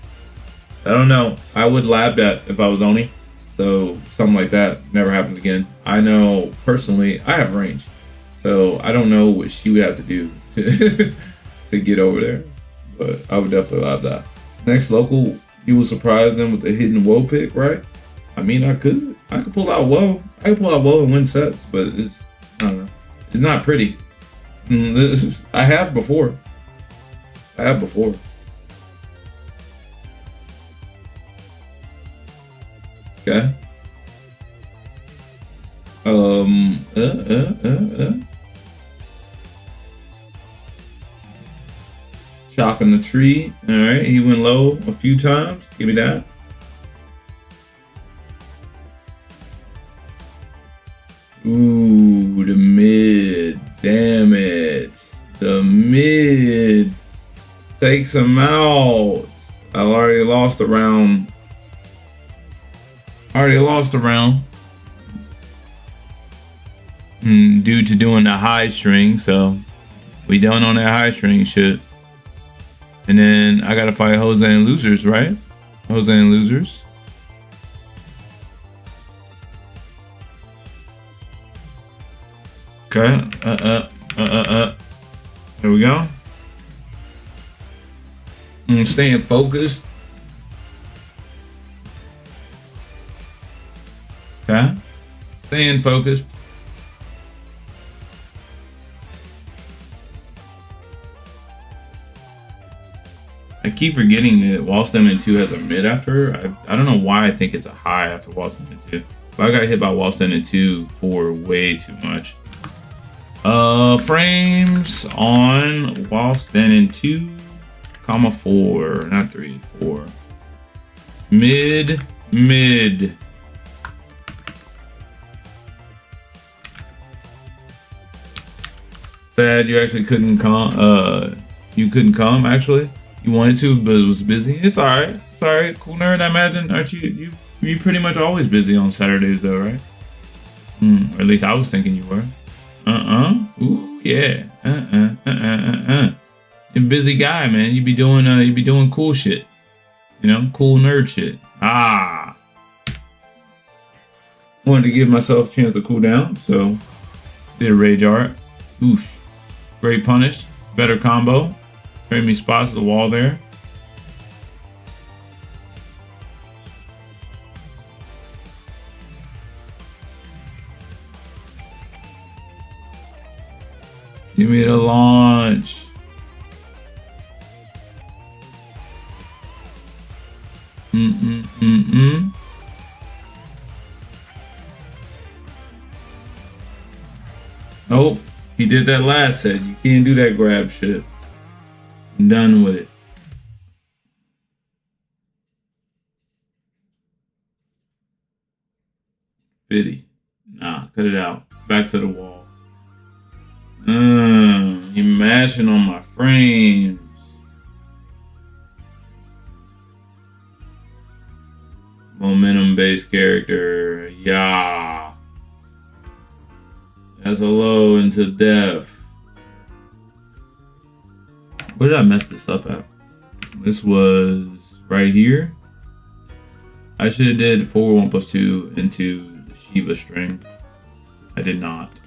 I don't know. I would lab that if I was Oni. So, something like that never happens again. I know, personally, I have range. So, I don't know what she would have to do to, to get over there. But I would definitely lab that. Next local, you will surprise them with a hidden woe pick, right? I mean, I could pull out woe. I could pull out woe and win sets, but it's, I don't know. It's not pretty. I have before. Okay. Chopping the tree. All right, he went low a few times. Give me that. Ooh, the mid. Damn it. The mid takes him out. I already lost a round. Due to doing the high string, so we done on that high string shit. And then I gotta fight Jose and losers, right? Jose and losers. Okay. There we go. I'm staying focused. Okay. Staying focused. I keep forgetting that wall stem in 2 has a mid after. I don't know why I think it's a high after wall stem in 2. But I got hit by wall stem in 2 for way too much. Frames on wall stand in 2, comma 4, not 3, 4. Mid. Sad you actually couldn't come. You couldn't come actually. You wanted to, but it was busy. It's alright. It's alright. Cool nerd. I imagine. Aren't you? You pretty much always busy on Saturdays though, right? Or at least I was thinking you were. Ooh, yeah. You're a busy guy, man. You be doing cool shit. You know, cool nerd shit. Wanted to give myself a chance to cool down, so did a rage art. Oof. Great punish. Better combo. Trade me spots to the wall there. Give me the launch. Nope. He did that last set. You can't do that grab shit. I'm done with it. 50. Nah, cut it out. Back to the wall. You're mashing on my frames. Momentum based character. Yeah. That's a low into death. Where did I mess this up at? This was right here. I should have did forward 1 plus 2 into the Shiva string. I did not.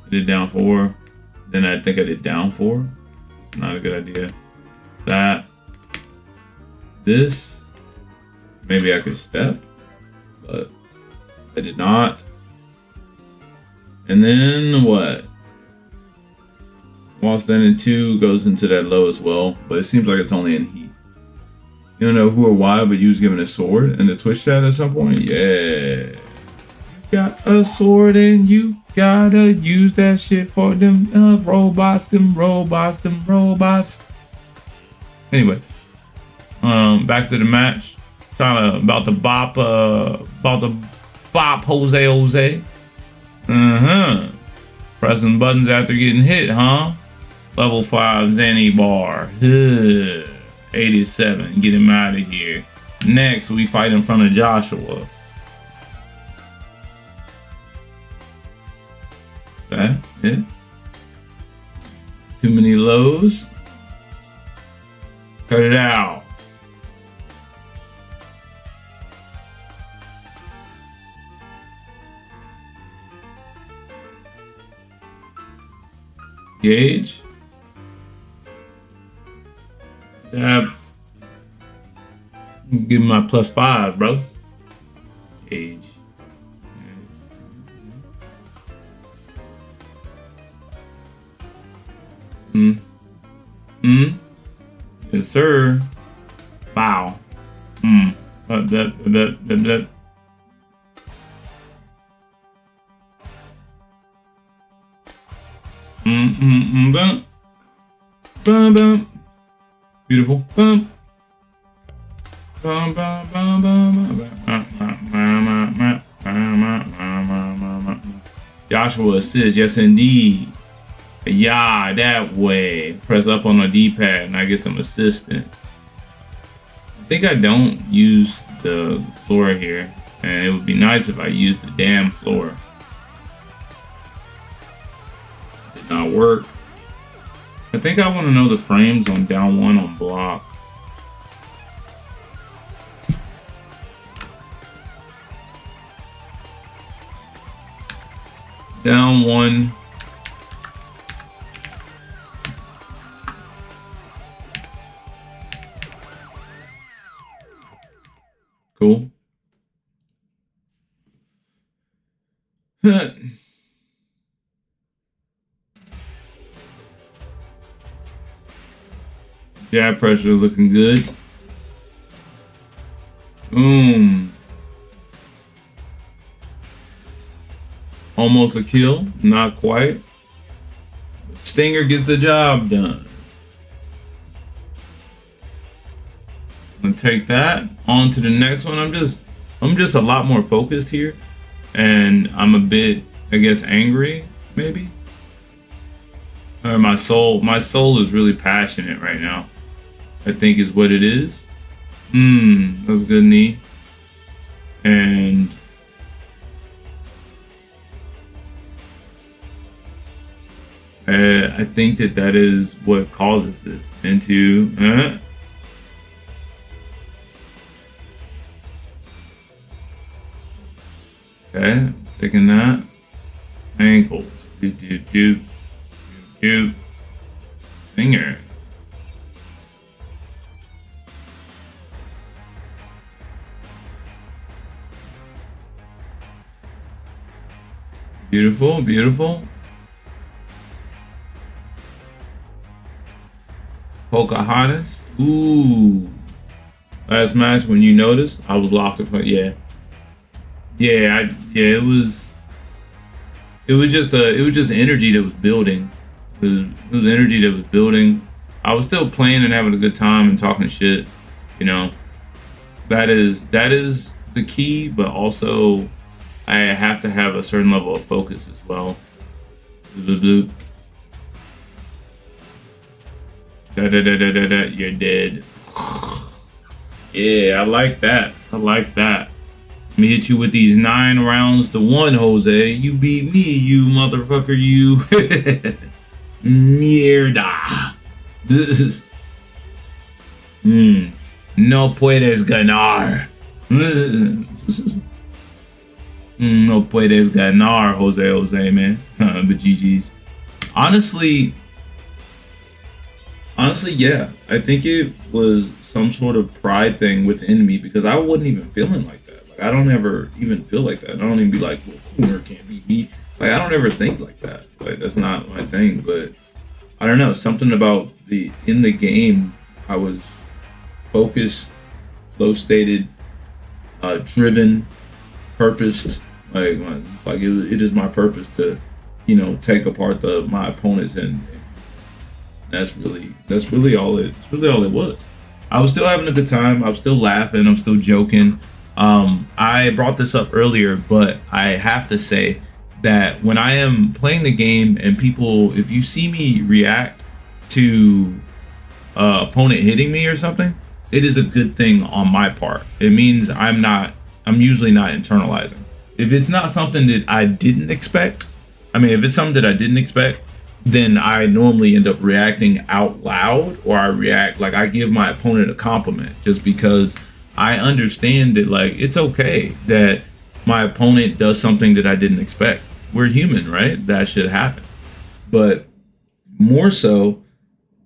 I did down 4. Then I think I did down 4. Not a good idea. That. This. Maybe I could step. But I did not. And then what? While standing 2 goes into that low as well. But it seems like it's only in heat. You don't know who or why, but you was given a sword in the Twitch chat at some point? Yeah. You got a sword and you gotta use that shit for them robots. Anyway. Back to the match. About to bop Jose. Pressing buttons after getting hit, huh? Level 5 Zanny bar. 87. Get him out of here. Next, we fight in front of Joshua. Okay, yeah. Too many lows. Cut it out. Gauge. Give me my +5, bro. Gauge. Yes, sir. Wow. That. Bum. Beautiful. Bum. Joshua assists, yes indeed. Yeah, that way. Press up on the D-pad and I get some assistance. I think I don't use the floor here, and it would be nice if I used the damn floor. Did not work. I think I want to know the frames on down 1 on block. Down 1. Cool. Jab pressure looking good. Boom. Almost a kill. Not quite. Stinger gets the job done. I'm gonna take that on to the next one. I'm just a lot more focused here, and I'm a bit, I guess, angry maybe. Or my soul is really passionate right now, I think is what it is. That was a good knee. And I think that is what causes this into okay, taking that. Ankles. Do. Finger. Beautiful, beautiful. Pocahontas. Ooh. Last match, when you noticed, I was locked in front. Yeah. It was just energy that was building. It was energy that was building. I was still playing and having a good time and talking shit. You know, that is the key. But also, I have to have a certain level of focus as well. Bloop. You're dead. Yeah, I like that. I like that. Let me hit you with these 9 rounds to 1, Jose. You beat me, you motherfucker, you. Mierda. No puedes ganar. No puedes ganar, Jose, man. But GG's. Honestly, yeah. I think it was some sort of pride thing within me because I wasn't even feeling like that. Like I don't ever even feel like that. I don't even be like, well, Cooner can't beat me. Like I don't ever think like that. Like that's not my thing. But I don't know. Something about in the game, I was focused, flow stated, driven, purposed. Like it is my purpose to, take apart my opponents, and that's really all it was. I was still having a good time. I was still laughing. I'm still joking. I brought this up earlier, but I have to say that when I am playing the game and people, if you see me react to opponent hitting me or something, it is a good thing on my part. It means I'm usually not internalizing. If it's not something that I didn't expect, if it's something that I didn't expect, then I normally end up reacting out loud, or I give my opponent a compliment just because I understand that it's okay that my opponent does something that I didn't expect. We're human, right? That shit happens. But more so,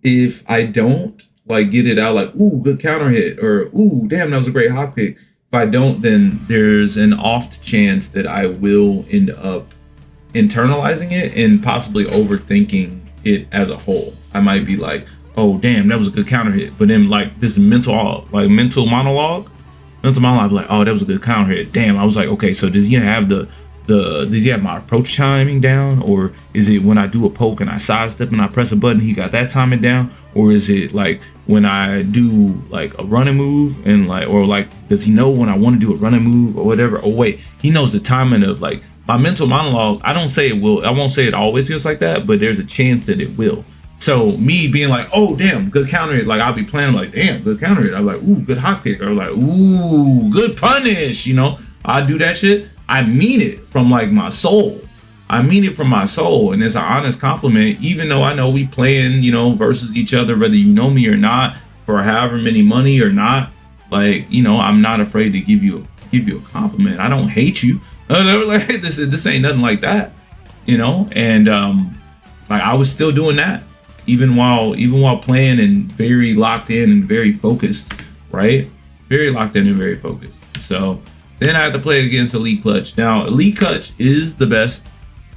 if I don't get it out ooh, good counter hit, or ooh, damn, that was a great hop kick. If I don't, then there's an oft chance that I will end up internalizing it and possibly overthinking it as a whole. I might be like, oh damn, that was a good counter hit. But then this mental monologue, be like, oh, that was a good counter hit. Damn, I was like, okay, so does he have does he have my approach timing down? Or is it when I do a poke and I sidestep and I press a button, he got that timing down? Or is it when I do a running move and does he know when I want to do a running move or whatever? Oh wait, he knows the timing of my mental monologue. I won't say it always gets like that, but there's a chance that it will. So me being like, oh damn, good counter hit, I'll be playing damn, good counter hit. I'm like, ooh, good hop kick, or ooh, good punish. I do that shit. I mean it from my soul. I mean it from my soul, and it's an honest compliment. Even though I know we playing, versus each other, whether you know me or not, for however many money or not. I'm not afraid to give you a compliment. I don't hate you. This ain't nothing like that, And I was still doing that, even while playing and very locked in and very focused, right? Very locked in and very focused. So then I had to play against Elite Clutch. Now, Elite Clutch is the best.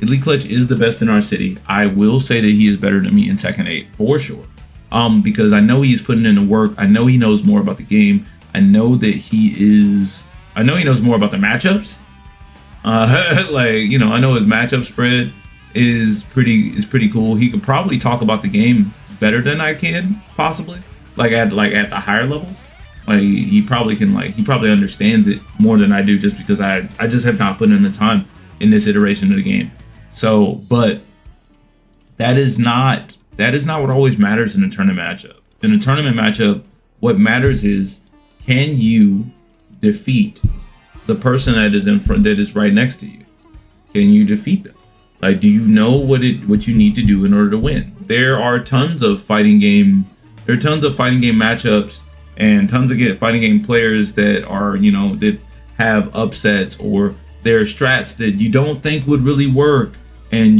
Elite Clutch is the best in our city. I will say that he is better than me in Tekken 8 for sure. Because I know he's putting in the work. I know he knows more about the game. I know he knows more about the matchups. I know his matchup spread is pretty cool. He could probably talk about the game better than I can, possibly. At the higher levels. He probably can he probably understands it more than I do, just because I just have not put in the time in this iteration of the game. So, but that is not what always matters in a tournament matchup. In a tournament matchup, what matters is, can you defeat the person that is right next to you? Can you defeat them? Do you know what you need to do in order to win? There are tons of fighting game matchups and tons of fighting game players that are, that have upsets, or there are strats that you don't think would really work, and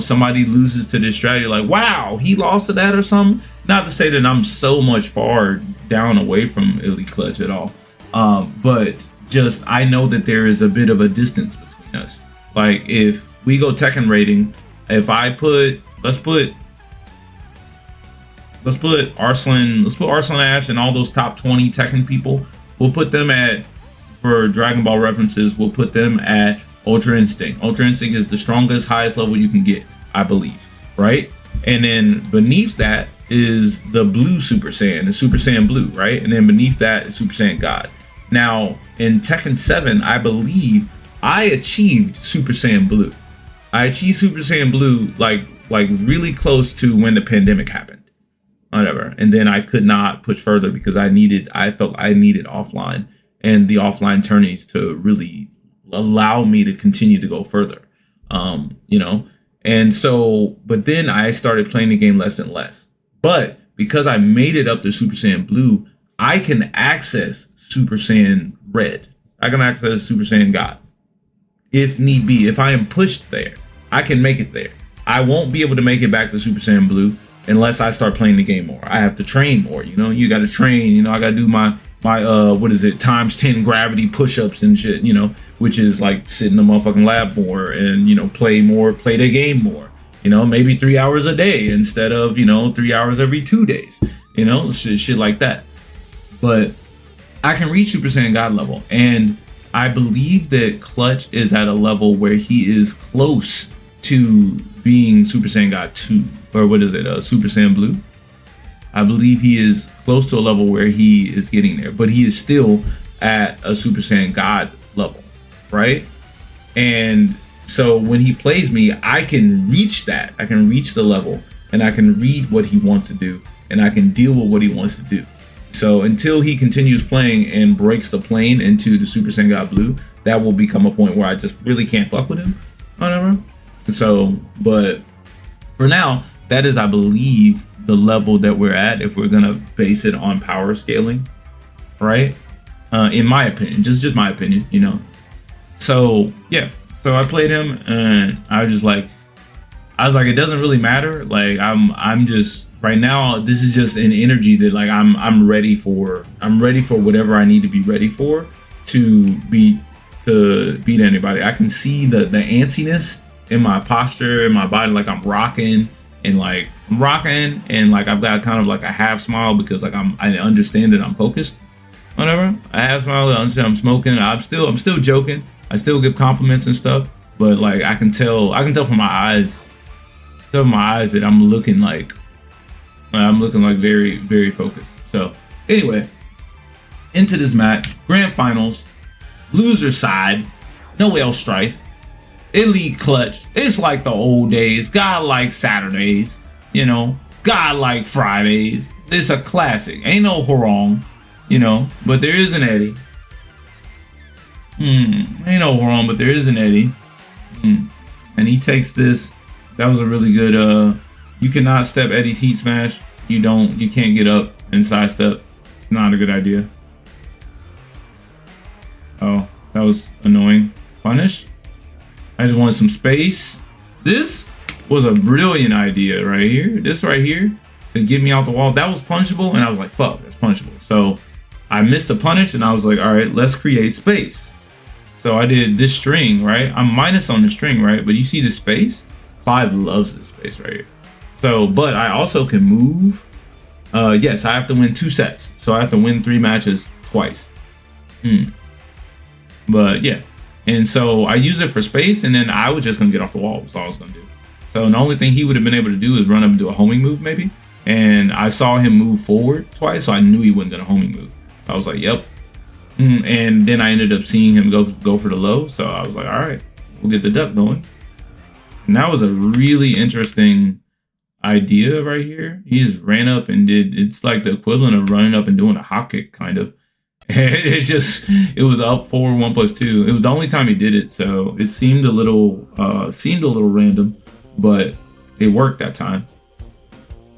somebody loses to this strat, you're like, wow, he lost to that or something. Not to say that I'm so much far down away from Elite Clutch at all, but just I know that there is a bit of a distance between us. If we go Tekken rating, if I let's put Arslan Ash and all those top 20 Tekken people, we'll put them for Dragon Ball references, we'll put them at Ultra Instinct. Ultra Instinct is the strongest, highest level you can get, I believe, right? And then beneath that is the blue Super Saiyan, the Super Saiyan Blue, right? And then beneath that is Super Saiyan God. Now, in Tekken 7, I believe I achieved Super Saiyan Blue. I achieved Super Saiyan Blue like really close to when the pandemic happened. Whatever. And then I could not push further because I felt I needed offline and the offline tourneys to really allow me to continue to go further. You know, and so, but then I started playing the game less and less. But because I made it up to Super Saiyan Blue, I can access Super Saiyan Red. I can access Super Saiyan God if need be. If I am pushed there, I can make it there. I won't be able to make it back to Super Saiyan Blue unless I start playing the game more. I have to train more. You know, you got to train. You know, I got to do my what is it, times 10 gravity push-ups and shit, you know, which is like sit in the motherfucking lab more and, you know, play the game more, you know, maybe 3 hours a day instead of, you know, 3 hours every 2 days, you know, shit like that. But I can reach Super Saiyan God level, and I believe that Clutch is at a level where he is close to being Super Saiyan God 2, or what is it, Super Saiyan Blue. I believe he is close to a level where he is getting there, but he is still at a Super Saiyan God level, right? And so when he plays me, I can reach that. I can reach the level, and I can read what he wants to do, and I can deal with what he wants to do. So until he continues playing and breaks the plane into the Super Saiyan God Blue, that will become a point where I just really can't fuck with him. Whatever. So, but for now, that is, I believe, the level that we're at if we're gonna base it on power scaling, right? In my opinion, just my opinion, you know. So yeah, so I played him, and I was like, it doesn't really matter. Like I'm just right now. This is just an energy that like I'm ready for. I'm ready for whatever I need to be ready for to beat anybody. I can see the antsiness in my posture, in my body, like I'm rocking. And like I'm rocking, and like I've got kind of like a half smile because like I understand that I'm focused. Whatever. I half smile, I understand I'm smoking. I'm still joking. I still give compliments and stuff, but like I can tell from my eyes, that I'm looking like very, very focused. So anyway, into this match, grand finals, loser side, no L strife. Elite Clutch. It's like the old days. God like Saturdays. You know. God like Fridays. It's a classic. Ain't no wrong. You know. But there is an Eddie. Ain't no wrong, but there is an Eddie. And he takes this. That was a really good. You cannot step Eddie's heat smash. You can't get up and sidestep. It's not a good idea. Oh, that was annoying. Punish. I just wanted some space. This was a brilliant idea right here. This right here to get me out the wall. That was punishable, and I was like, fuck, that's punishable. So I missed the punish, and I was like, all right, let's create space. So I did this string, right? I'm minus on the string, right? But you see the space? Clive loves this space right here. So, but I also can move. Yes, I have to win 2 sets. So I have to win 3 matches twice. But yeah. And so I use it for space, and then I was just gonna get off the wall. That's all I was gonna do. So the only thing he would have been able to do is run up and do a homing move, maybe. And I saw him move forward twice, so I knew he wasn't gonna homing move. So I was like, yep. And then I ended up seeing him go for the low. So I was like, all right, we'll get the duck going. And that was a really interesting idea right here. He just ran up and it's like the equivalent of running up and doing a hop kick, kind of. It was up 4 1 plus 2. It was the only time he did it, so it seemed a little random, but it worked that time.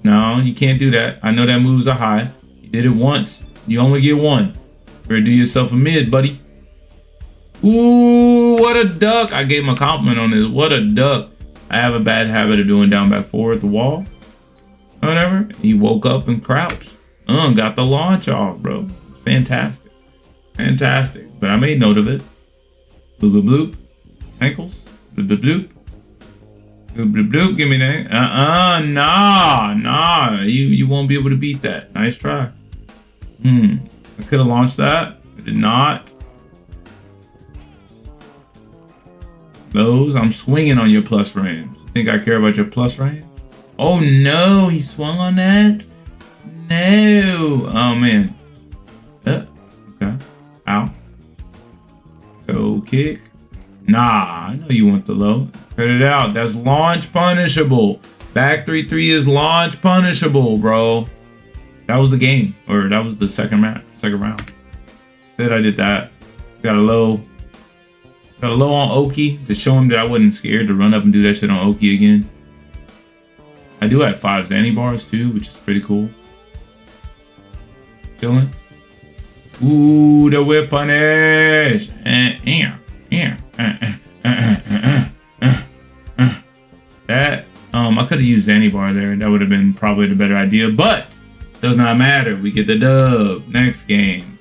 No, you can't do that. I know that moves are high. You did it once. You only get 1. Better do yourself a mid, buddy. Ooh, what a duck. I gave him a compliment on this. What a duck. I have a bad habit of doing down back forward at the wall. Whatever. He woke up and crouched. Got the launch off, bro. Fantastic. Fantastic. But I made note of it. Bloop, bloop, bloop. Ankles. Bloop, bloop, bloop. Bloop, bloop, bloop. Give me that. Nah. You won't be able to beat that. Nice try. I could have launched that. I did not. Those, I'm swinging on your plus frames. You think I care about your plus frames? Oh no, he swung on that? No. Oh man. Okay. Ow. Toe kick. Nah, I know you want the low. Cut it out. That's launch punishable. Back 3-3 is launch punishable, bro. That was the game, or that was the second round. Instead, I did that. Got a low on Oki to show him that I wasn't scared to run up and do that shit on Oki again. I do have 5 Zanny bars too, which is pretty cool. Chilling. Ooh, the whip punish. That I could have used Zanny bar there. That would have been probably the better idea, but does not matter. We get the dub. Next game.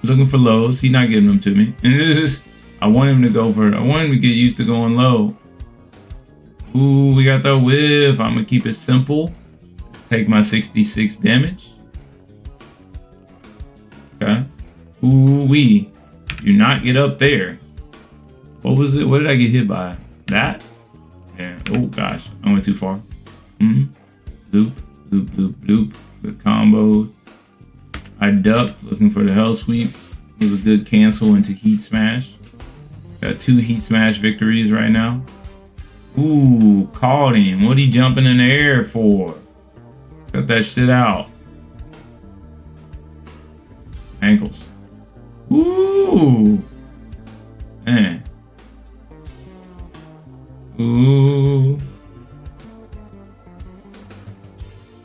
Looking for lows. He's not giving them to me. And this is I want him to get used to going low. Ooh, we got the whiff. I'm gonna keep it simple. Take my 66 damage. Okay. Ooh wee. Do not get up there. What was it? What did I get hit by? That? Yeah. Oh gosh. I went too far. Loop, loop, loop, loop. Good combo. I ducked looking for the hell sweep. It was a good cancel into heat smash. Got 2 heat smash victories right now. Ooh, caught him. What he jumping in the air for? Cut that shit out. Ankles. Ooh. Man. Ooh.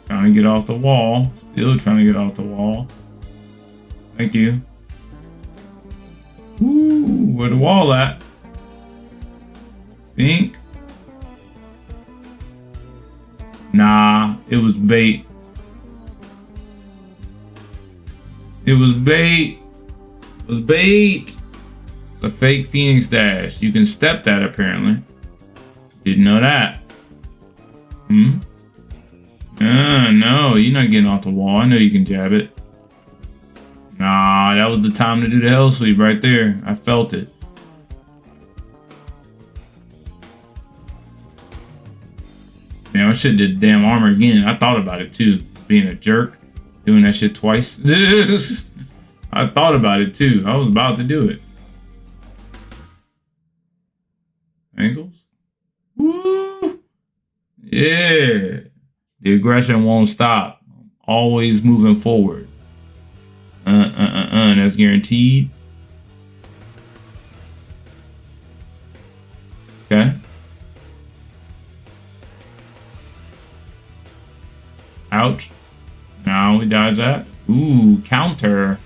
Trying to get off the wall. Still trying to get off the wall. Thank you. Ooh, where the wall at? Think. Nah, it was bait. It was bait. It was bait. It's a fake Phoenix dash. You can step that apparently. Didn't know that. No, you're not getting off the wall. I know you can jab it. Nah, that was the time to do the hell sweep right there. I felt it. Man, I should have did damn armor again. I thought about it too. Being a jerk. Doing that shit twice. I thought about it too. I was about to do it. Ankles? Woo! Yeah. The aggression won't stop. Always moving forward. That's guaranteed. Okay. Ouch. Now we dodge that. Ooh, counter.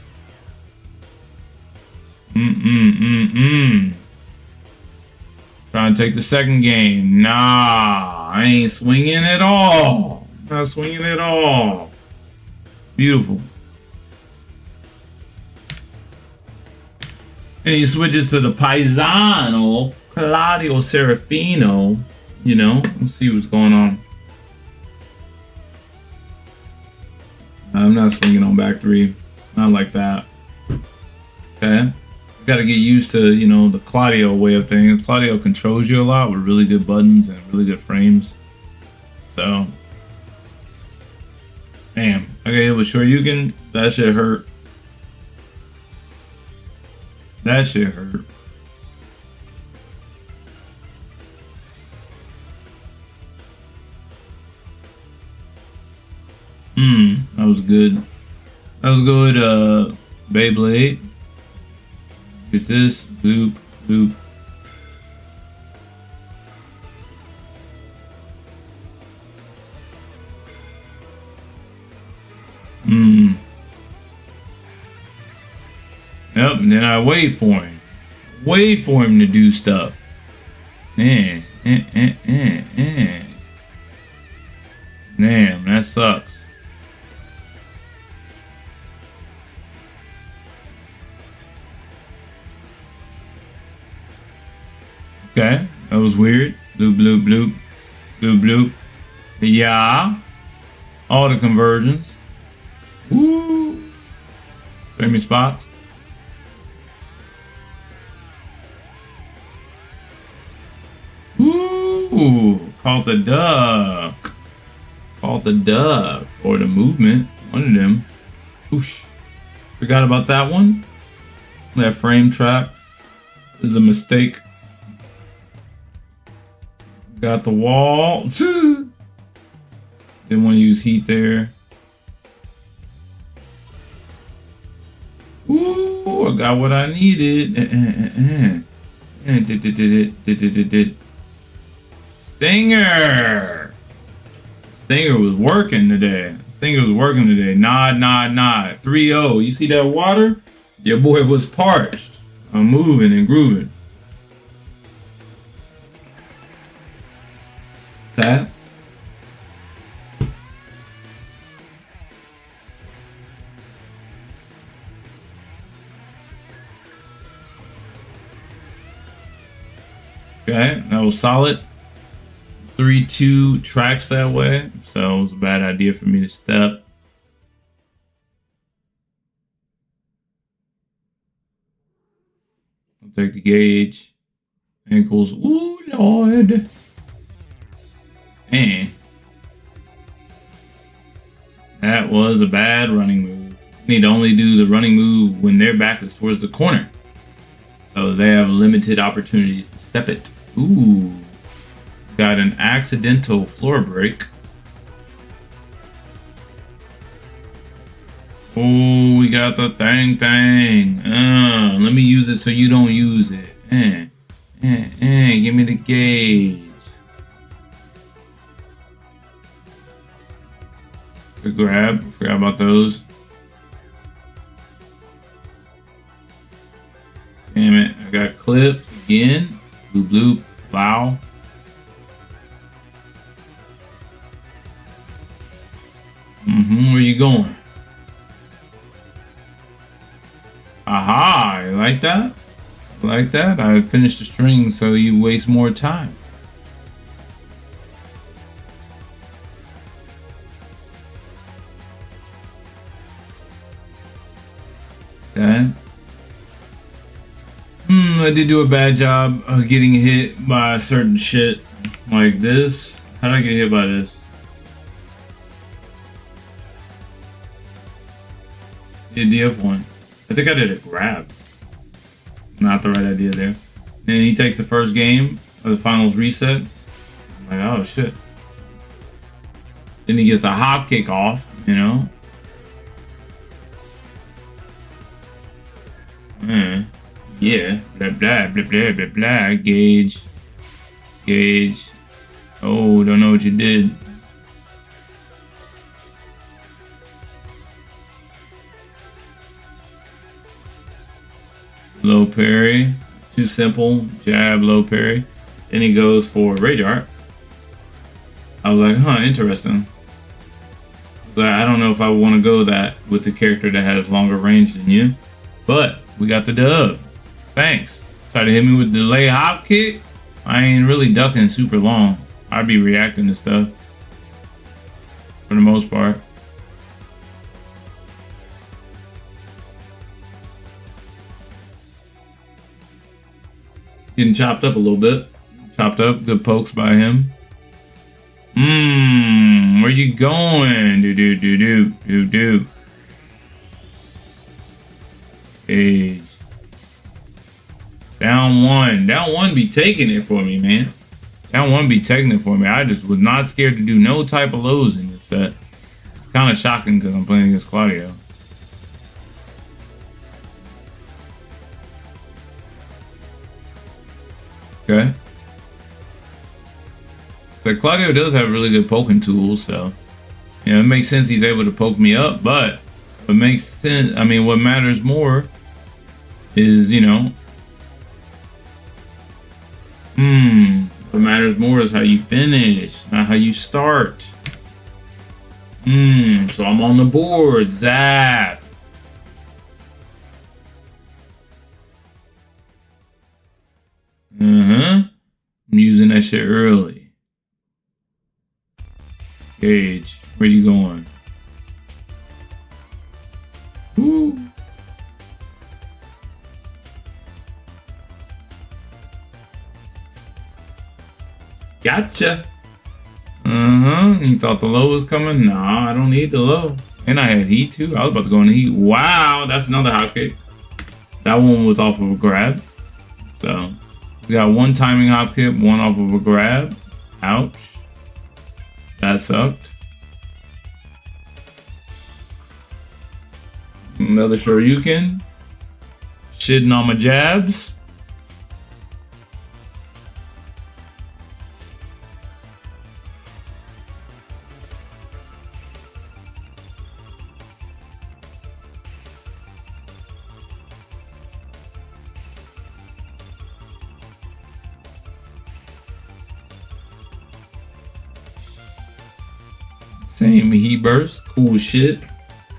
Trying to take the second game. Nah, I ain't swinging at all. Not swinging at all. Beautiful. And he switches to the Paisano, Claudio Serafino. You know, let's see what's going on. I'm not swinging on back 3. Not like that. Okay. Got to get used to, you know, the Claudio way of things. Claudio controls you a lot with really good buttons and really good frames. So, damn. Okay, it was Shoryuken. That shit hurt. That shit hurt. That was good. That was good, Beyblade. Get this. Boop, boop. Yep, and then I wait for him. Wait for him to do stuff. Damn, that sucks. Okay, that was weird. Bloop, bloop, bloop. Bloop, bloop. Yeah. All the conversions. Woo. Show me spots. Ooh, called the duck. Called the duck. Or the movement. One of them. Oosh. Forgot about that one. That frame trap is a mistake. Got the wall. Didn't want to use heat there. Ooh, I got what I needed. Stinger. Stinger was working today. Nod. 3-0. You see that water? Your boy was parched. I'm moving and grooving. That. Okay, that was solid. 3-2 tracks that way, so it was a bad idea for me to step. I'll take the gauge. Ankles. Ooh, Lord. Man. That was a bad running move. You need to only do the running move when their back is towards the corner. So they have limited opportunities to step it. Ooh. Got an accidental floor break. Oh, we got the thing. Let me use it so you don't use it. Give me the gauge. Good grab. Forgot about those. Damn it. I got clipped again. Bloop. Wow. Where you going? Aha, you like that? Like that? I finished the string so you waste more time. Okay. I did do a bad job of getting hit by certain shit like this. How did I get hit by this? Did DF1. I think I did a grab. Not the right idea there. Then he takes the first game of the finals reset. I'm like, oh shit. Then he gets a hop kick off, you know? Yeah. Blah. Gauge. Oh, don't know what you did. Low parry, too simple. Jab, low parry. Then he goes for rage art. I was like, huh, interesting. But I don't know if I want to go that with the character that has longer range than you. But we got the dub. Thanks. Try to hit me with delay hop kick. I ain't really ducking super long. I'd be reacting to stuff for the most part. Getting chopped up a little bit. Chopped up. Good pokes by him. Where you going? Do. Age. Down one be taking it for me, man. Down one be taking it for me. I just was not scared to do no type of lows in this set. It's kind of shocking because I'm playing against Claudio. Okay. So Claudio does have really good poking tools, so you know, it makes sense he's able to poke me up, but what makes sense, I mean, what matters more is, you know, what matters more is how you finish, not how you start. So I'm on the board, zap. I'm using that shit early. Gage, where you going? Woo. Gotcha. You thought the low was coming? Nah, I don't need the low. And I had heat too. I was about to go in the heat. Wow, that's another hot kick. That one was off of a grab. So we got one timing hop kick, one off of a grab. Ouch. That sucked. Another Shoryuken. Shitting on my jabs. Same heat burst. Cool shit.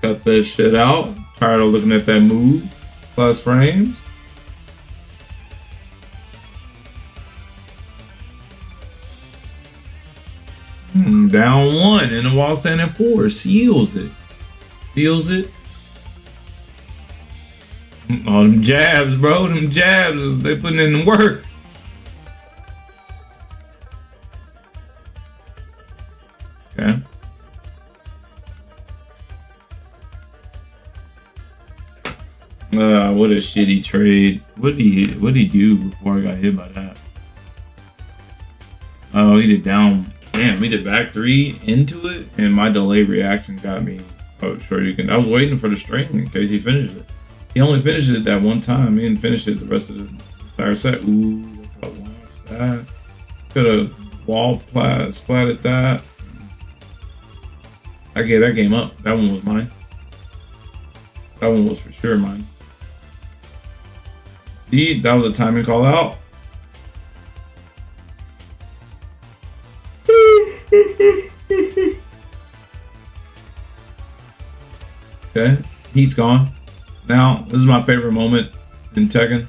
Cut that shit out. Tired of looking at that move. Plus frames. Down one and the wall standing 4. Seals it. Seals it. All them jabs, bro. Them jabs. They putting in the work. Okay. What a shitty trade. What did he do before I got hit by that? Oh, he did down. Damn, he did back 3 into it, and my delay reaction got me. Oh, sure you can. I was waiting for the string in case he finished it. He only finished it that one time. He didn't finish it the rest of the entire set. Ooh, I watched that. Could have wall splatted that. I gave that game up. That one was mine. That one was for sure mine. See, that was a timing call out. Okay, heat's gone. Now, this is my favorite moment in Tekken,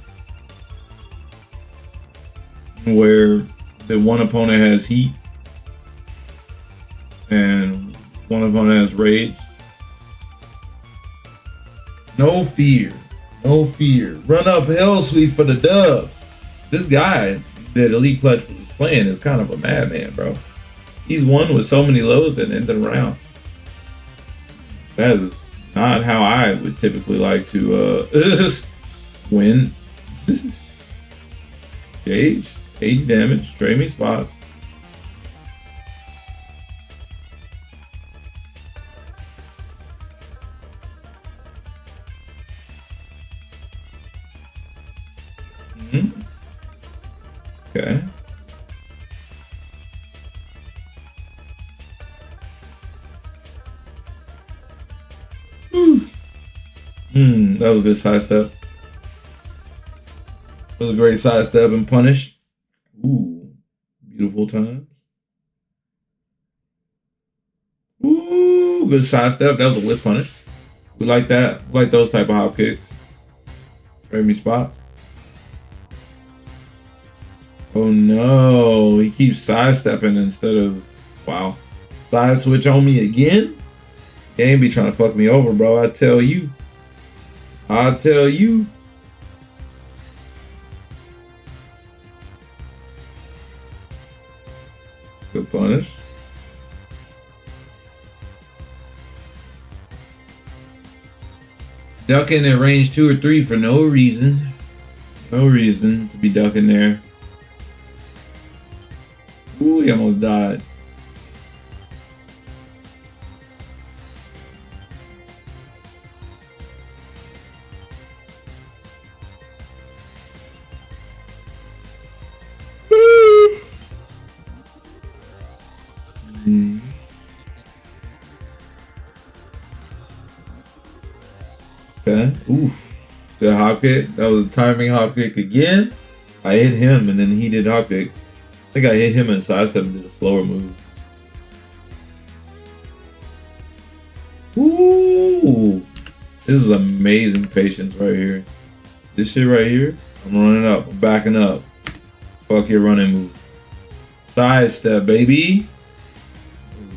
where the one opponent has heat and one opponent has rage. No fear. No fear. Run up hell sweep for the dub. This guy that Elite Clutch was playing is kind of a madman, bro. He's won with so many lows at the end of the round. That is not how I would typically like to win. Gauge damage, trade me spots. Okay. That was a good side step. That was a great side step and punish. Ooh, beautiful times. Ooh, good side step. That was a whip punish. We like that. We like those type of hop kicks. Trade me spots. Oh no, he keeps sidestepping instead of, wow. Side switch on me again? Game be trying to fuck me over, bro. I tell you. I tell you. Good punish. Ducking at range 2 or 3 for no reason. No reason to be ducking there. Ooh, he almost died. Okay. Ooh. The hop kick. That was a timing hop kick again. I hit him and then he did hop kick. I think I hit him and sidestep and did a slower move. Ooh. This is amazing patience right here. This shit right here. I'm running up. I'm backing up. Fuck your running move. Sidestep, baby.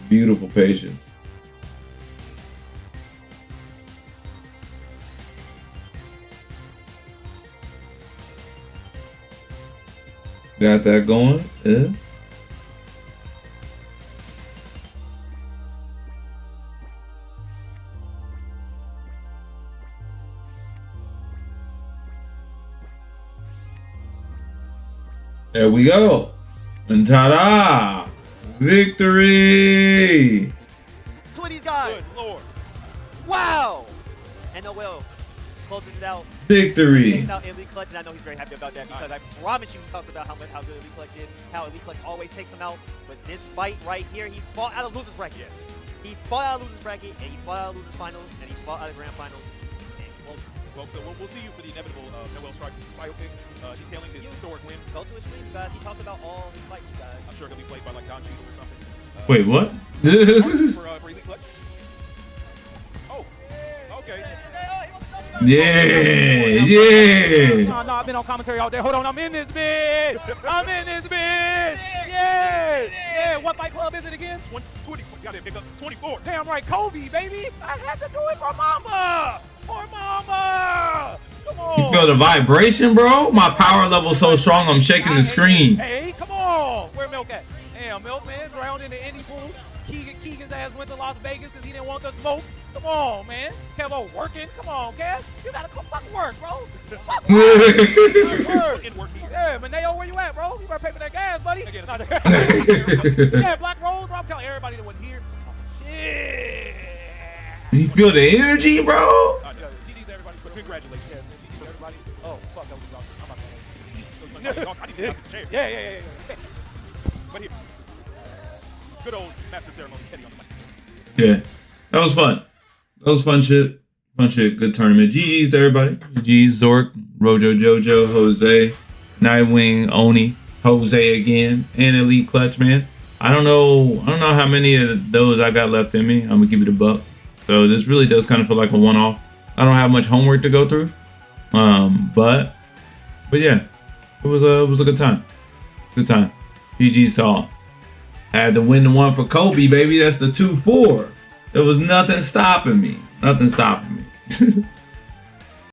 Beautiful patience. Got that going. Yeah. There we go. And ta-da! Victory! Two of these guys. Good Lord. Wow. And Noel closes it out. Victory! Takes out Elite Clutch, and I know he's very happy about that because I promise you he talks about how good Elite Clutch is, how Elite Clutch always takes him out. But this fight right here, he fought out of losers bracket. Yes. He fought out of losers bracket, and he fought out of losers finals, and he fought out of grand finals. And Well, so we'll see you for the inevitable Noel Stark biopic detailing his historic win. go to his stream, you guys. He talks about all his fights, you guys. I'm sure he'll be played by like Don Cheadle or something. Wait, what? For Elite Clutch. Oh, okay. Yeah, yeah. No, I've been on commentary all day. Hold on, I'm in this bid. I'm in this bid. Yeah. What fight club is it again? 20, gotta pick up 24. Damn right, Kobe, baby. I had to do it for mama. For mama. Come on. You feel the vibration, bro? My power level's so strong, I'm shaking the screen. Hey, come on. Where Milk at? Damn, Milk, man, drowned in the Indy pool. Keegan's ass went to Las Vegas because he didn't want the smoke. Come on, man. Kevo working. Come on, Kev. You gotta come fucking work, bro. Fuck work. Yeah, Maneo, where you at, bro? You better pay for that gas, buddy. Yeah, Black Rose, bro. I'm telling everybody that wasn't here. Yeah. You feel the energy, bro? GG's to everybody. Congratulations. Yeah, GG to everybody. Oh, fuck, that was awesome. I'm not I need to get out this chair. Yeah. But here. Good old master ceremony, Teddy on the mic. Yeah, that was fun. That was fun shit. Fun shit. Good tournament. GG's to everybody. GG's, Zork, Rojo, Jojo, Jose, Nightwing, Oni, Jose again, and Elite Clutch, man. I don't know how many of those I got left in me. I'm gonna keep it a buck. So this really does kind of feel like a one-off. I don't have much homework to go through. But yeah, it was a good time. Good time. GG's to all. Had to win the one for Kobe, baby. That's the 2-4. There was nothing stopping me. Nothing stopping me.